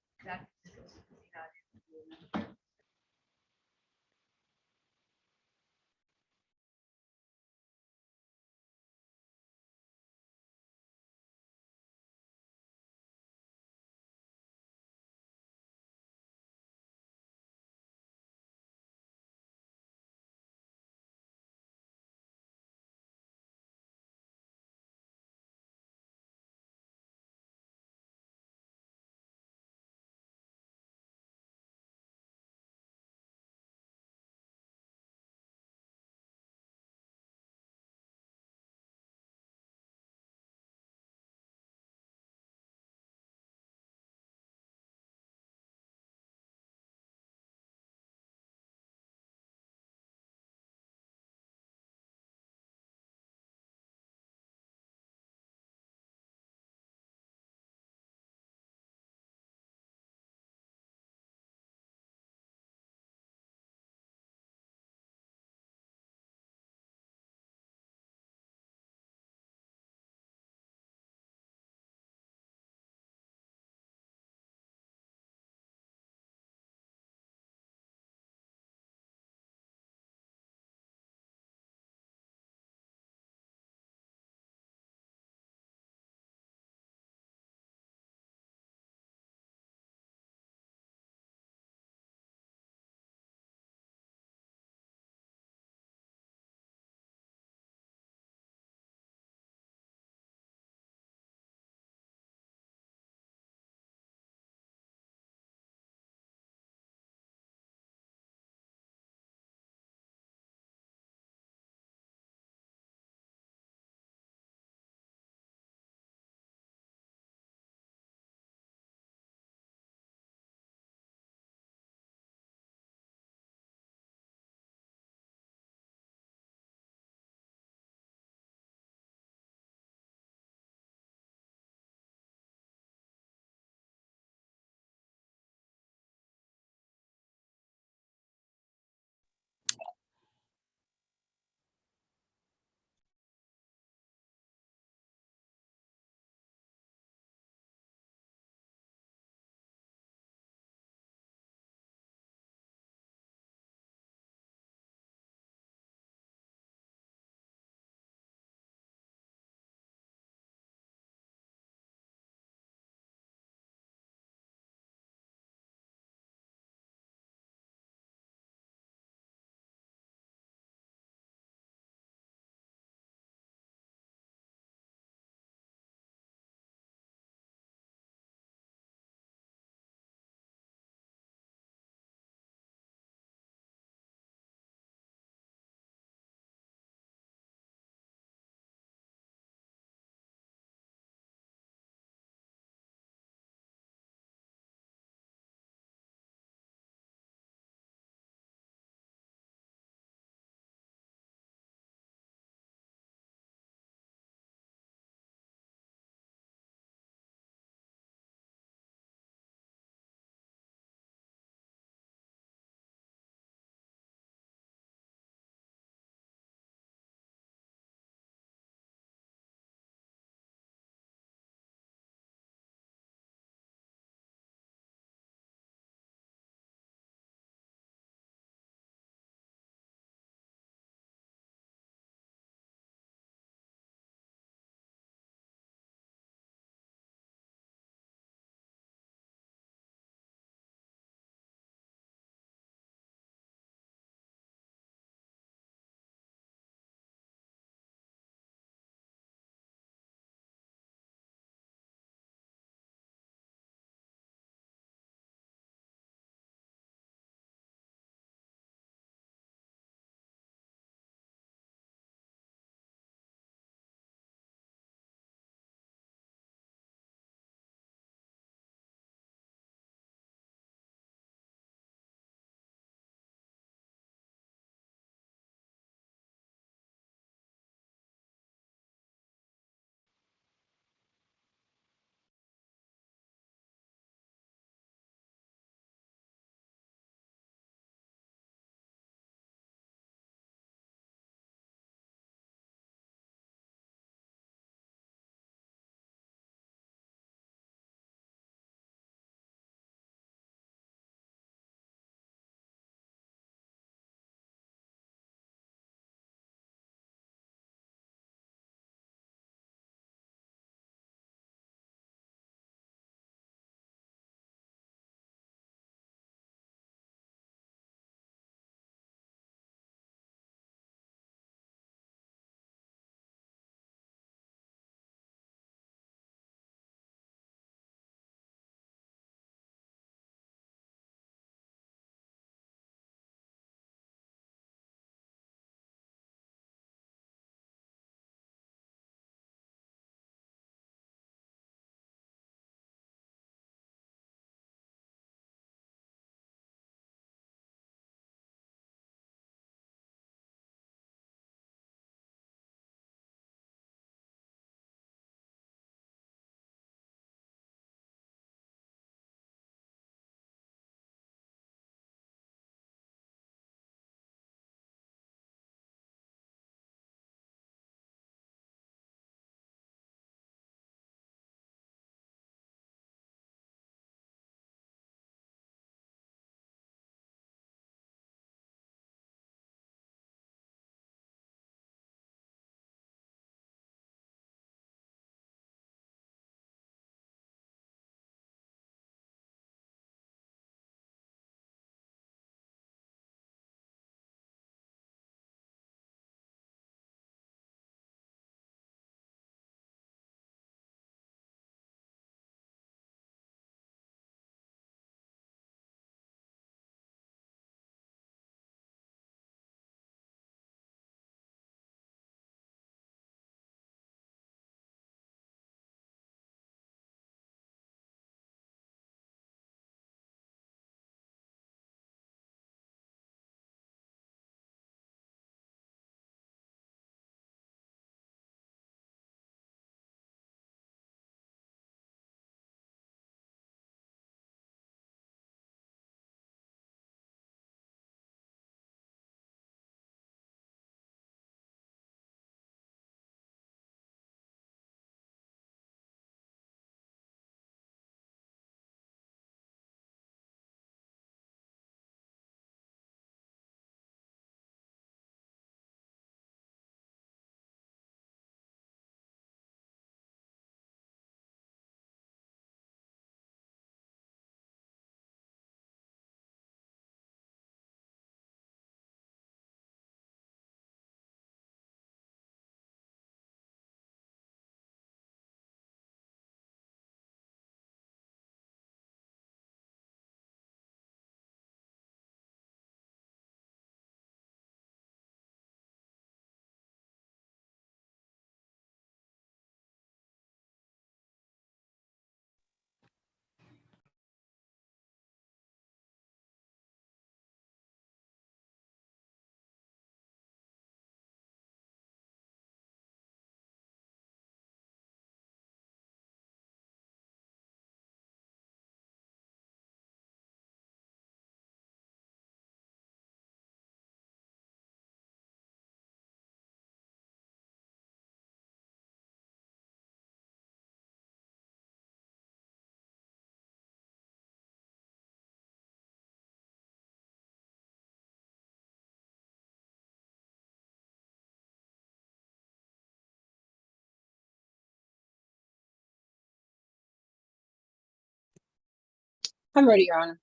I'm ready, Your Honor.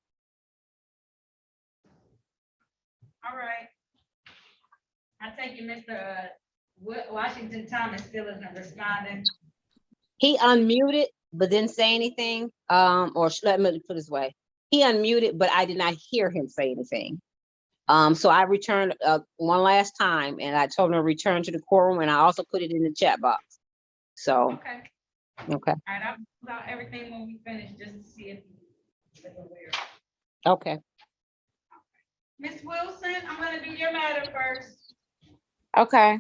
All right. I take it Mr. Washington Thomas still isn't responding. He unmuted, but didn't say anything. Let me put it this way. He unmuted, but I did not hear him say anything. So I returned one last time and I told him to return to the courtroom and I also put it in the chat box. So, Okay. okay, All right, I'll pull out everything when we finish just to see if he's aware. okay. Ms. Wilson, I'm gonna do your matter first. Okay.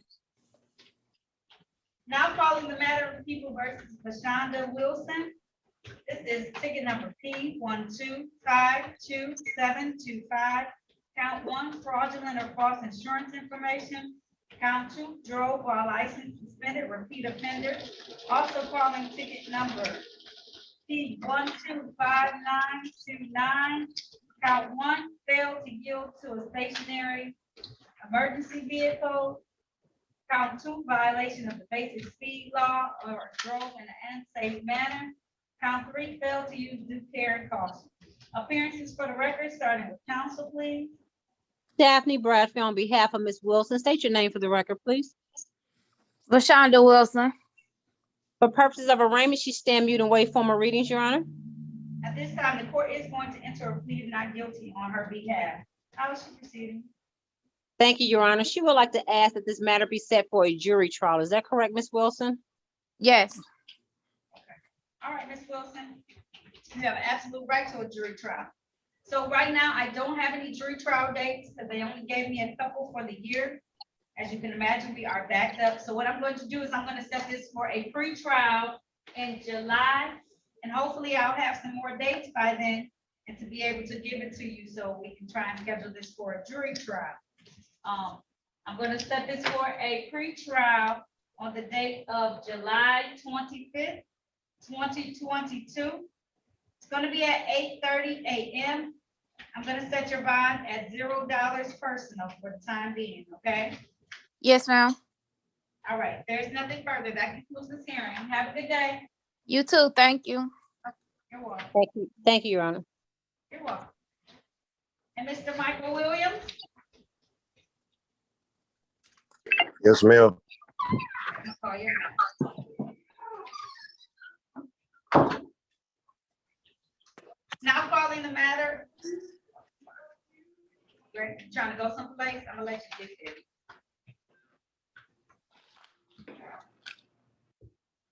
Now calling the matter of people versus Lashonda Wilson. This is ticket number P12522725. Count 1, fraudulent or false insurance information. Count 2, drove while license suspended, repeat offender. Also calling ticket number P125929. Count 1, failed to yield to a stationary emergency vehicle. Count 2, violation of the basic speed law or drove in an unsafe manner. Count 3, failed to use due care and caution. Appearances for the record, starting with counsel, please. Daphne Bradfield on behalf of Ms. Wilson, state your name for the record, please. Lashonda Wilson. For purposes of arraignment, she stand mute and wait for more readings, Your Honor. At this time, the court is going to enter a plea of not guilty on her behalf. How is she proceeding? Thank you, Your Honor. She would like to ask that this matter be set for a jury trial. Is that correct, Ms. Wilson? Yes. All right, Ms. Wilson, you have an absolute right to a jury trial. So right now, I don't have any jury trial dates because they only gave me a couple for the year. As you can imagine, we are backed up. So what I'm going to do is I'm going to set this for a pre-trial in July. And hopefully I'll have some more dates by then and to be able to give it to you so we can try and schedule this for a jury trial. I'm going to set this for a pre-trial on the date of July 25th, 2022. It's going to be at 8:30 a.m. I'm going to set your bond at $0 personal for the time being, okay? Yes, ma'am. All right, there's nothing further. That concludes this hearing. Have a good day. You too. Thank you. You're welcome. Thank you, Your Honor. You're welcome. And Mr. Michael Williams? Yes, ma'am. I'll call you. Now calling the matter. You're trying to go someplace? I'm gonna let you get there.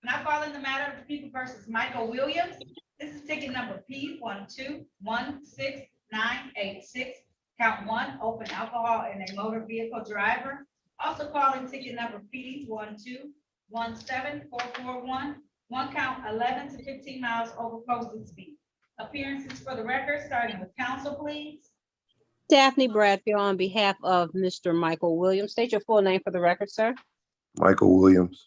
Now calling the matter of the people versus Michael Williams. This is ticket number P121696. Count 1, open alcohol in a motor vehicle driver. Also calling ticket number P1217441. One count 11 to 15 miles over posted speed. Appearances for the record, starting with counsel, please. Daphne Bradfield on behalf of Mr. Michael Williams. State your full name for the record, sir. Michael Williams.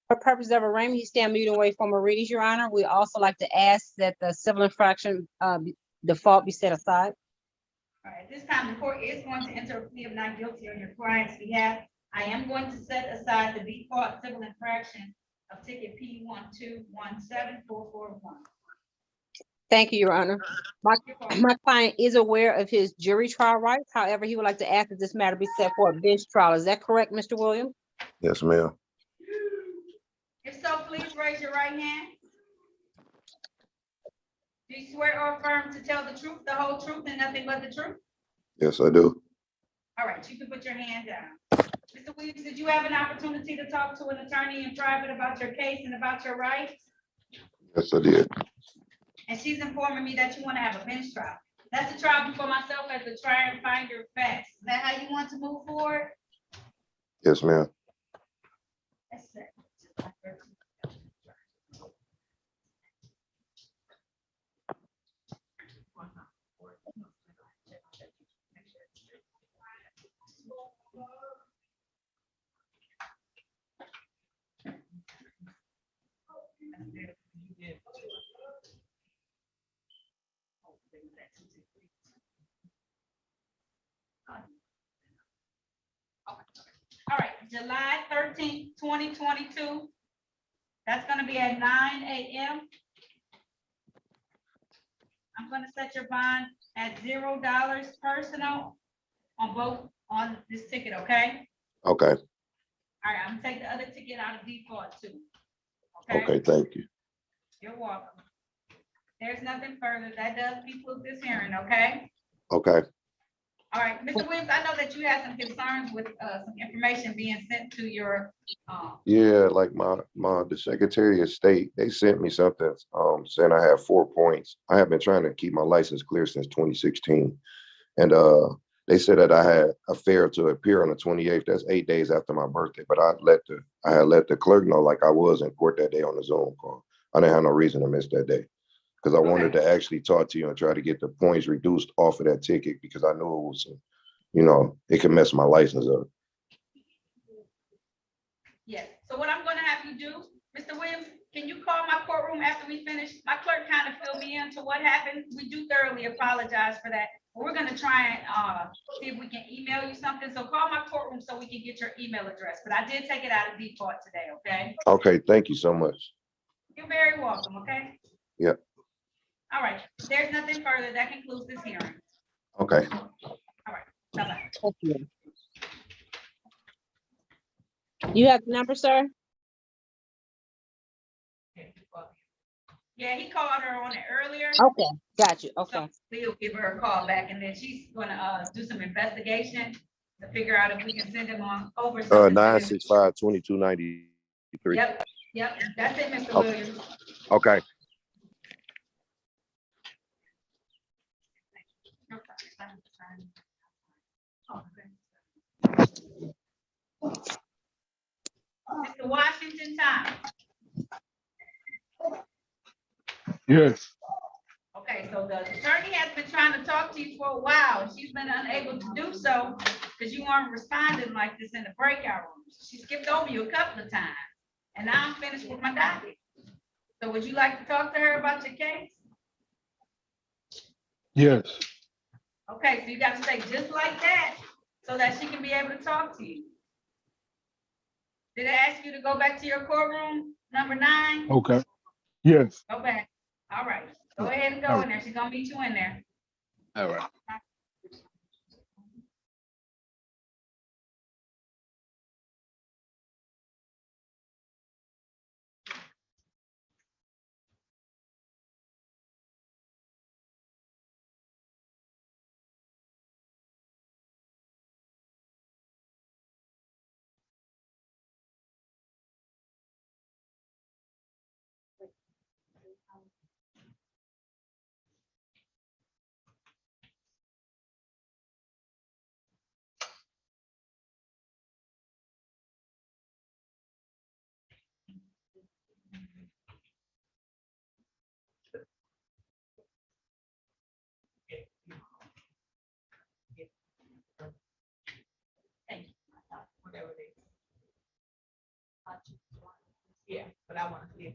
For purposes of arraignment, you stand mute and wait for more readings, Your Honor. We also like to ask that the civil infraction default be set aside. All right, this time the court is going to enter a plea of not guilty on your client's behalf. I am going to set aside the default civil infraction of ticket P1217441. Thank you, Your Honor. My client is aware of his jury trial rights. However, he would like to ask that this matter be set for a bench trial. Is that correct, Mr. Williams? Yes, ma'am. If so, please raise your right hand. Do you swear or affirm to tell the truth, the whole truth, and nothing but the truth? Yes, I do. All right, you can put your hand down. Mr. Williams, did you have an opportunity to talk to an attorney in private about your case and about your rights? Yes, I did. And she's informing me that you want to have a bench trial. That's a trial before myself as the trier and finder of facts. Is that how you want to move forward? Yes, ma'am. Yes, sir. All right, July 13th, 2022. That's gonna be at 9 a.m. I'm I'm gonna set your bond at $0 personal on both, on this ticket, okay? Okay, All right, I'm gonna take the other ticket out of default too. okay, thank you. You're welcome. There's nothing further. That does conclude this hearing, okay? Okay, All right, Mr. Williams, I know that you had some concerns with some information being sent to your, yeah, like the Secretary of State, they sent me something, saying I have 4 points. I have been trying to keep my license clear since 2016. And, they said that I had a fair to appear on the 28th. That's 8 days after my birthday, but I had let the clerk know like I was in court that day on the Zoom call. I didn't have no reason to miss that day. Because I wanted to actually talk to you and try to get the points reduced off of that ticket because I knew it was, it could mess my license up. yes. So what I'm gonna have you do, Mr. Williams, can you call my courtroom after we finish? My clerk kind of filled me into what happened. We do thoroughly apologize for that. We're gonna try and see if we can email you something. So call my courtroom so we can get your email address. But I did take it out of default today, okay? Okay, thank you so much. You're very welcome, okay? Yep. All right, there's nothing further. That concludes this hearing. Okay. All right, bye-bye. Thank you. You have the number, sir? Yeah, he called her on it earlier. Okay, got you. Okay. So we'll give her a call back and then she's gonna do some investigation to figure out if we can send him on over. something to him. 965-2293. Yep, that's it, Mr. Okay. Williams. Okay. Mr. Washington Time. Yes. Okay, so the attorney has been trying to talk to you for a while, and she's been unable to do so because you weren't responding like this in the breakout rooms. She skipped over you a couple of times, and now I'm finished with my docket. So would you like to talk to her about your case? Yes. Okay, so you got to say just like that so that she can be able to talk to you. Did I ask you to go back to your courtroom, number 9? Okay. Yes. Go back. All right, go ahead and go in there. She's gonna meet you in there. All right. Thank you. Whatever it is. Yeah, but I want to see it.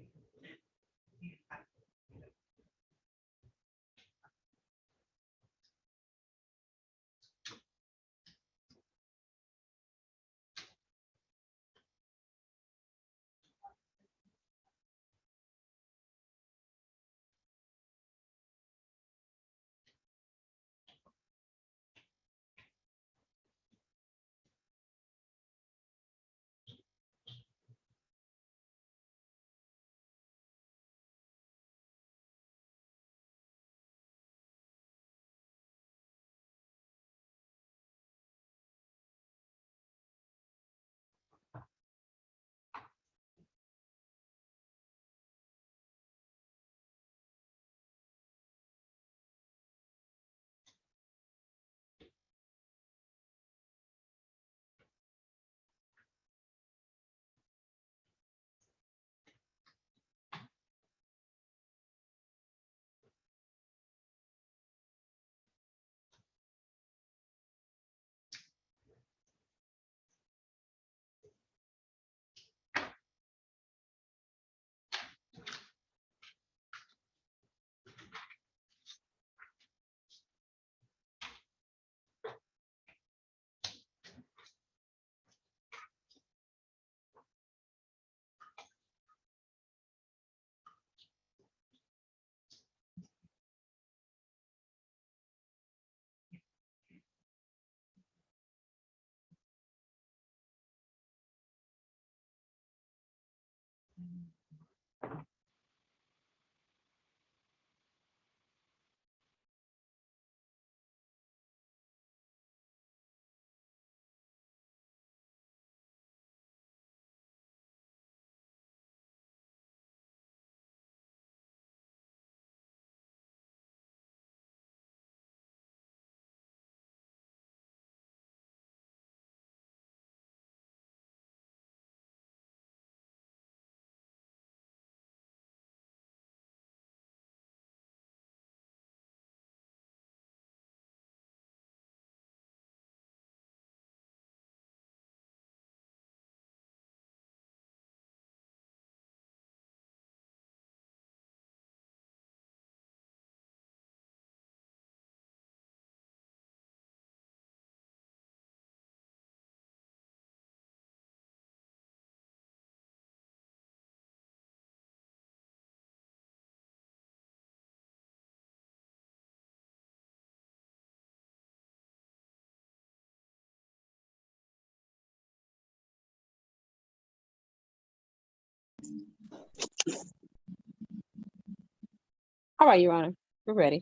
All right, Your Honor, we're ready.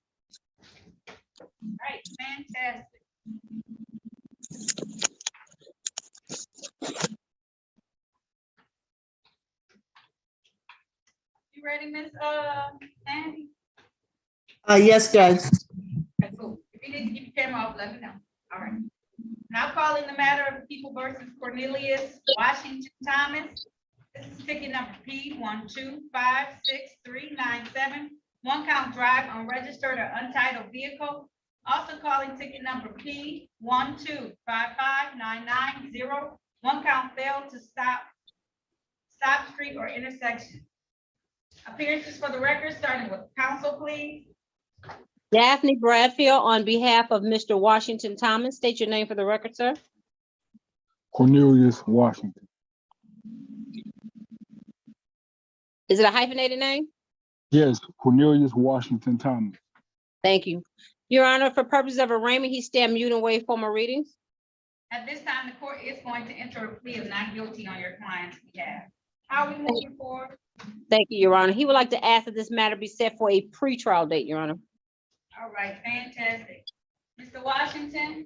All right, fantastic. You ready, Miss Sandy? Yes, Judge. Okay, cool. If you need to keep your camera off, let me know. All right. Now calling the matter of People versus Cornelius Washington Thomas. This is ticket number P1256397. One count drive unregistered or untitled vehicle. Also calling ticket number P1255990. One count failed to stop street or intersection. Appearances for the record, starting with counsel, please. Daphne Bradfield on behalf of Mr. Washington Thomas. State your name for the record, sir. Cornelius Washington. Is it a hyphenated name? Yes, Cornelius Washington Thomas. Thank you. Your Honor, for purposes of arraignment, he stand mute and waive formal readings. At this time, the court is going to enter a plea of not guilty on your client's behalf. How are we moving forward? Thank you, Your Honor. He would like to ask that this matter be set for a pretrial date, Your Honor. All right, fantastic. Mr. Washington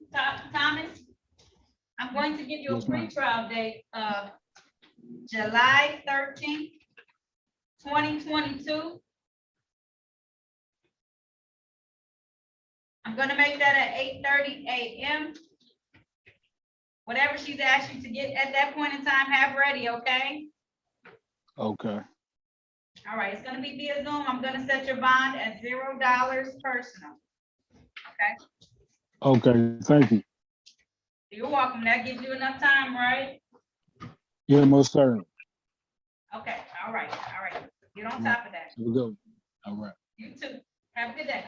Thomas, I'm going to give you a Yes, ma'am. pretrial date of July 13th, 2022. I'm gonna make that at 8:30 a.m. Whatever she's asked you to get at that point in time, have ready, okay? Okay. All right, it's gonna be via Zoom. I'm gonna set your bond at $0 personal. Okay, thank you. You're welcome. That gives you enough time, right? Yeah, most certainly. Okay, all right. Get on top of that. Here we go. All right. You too. Have a good day.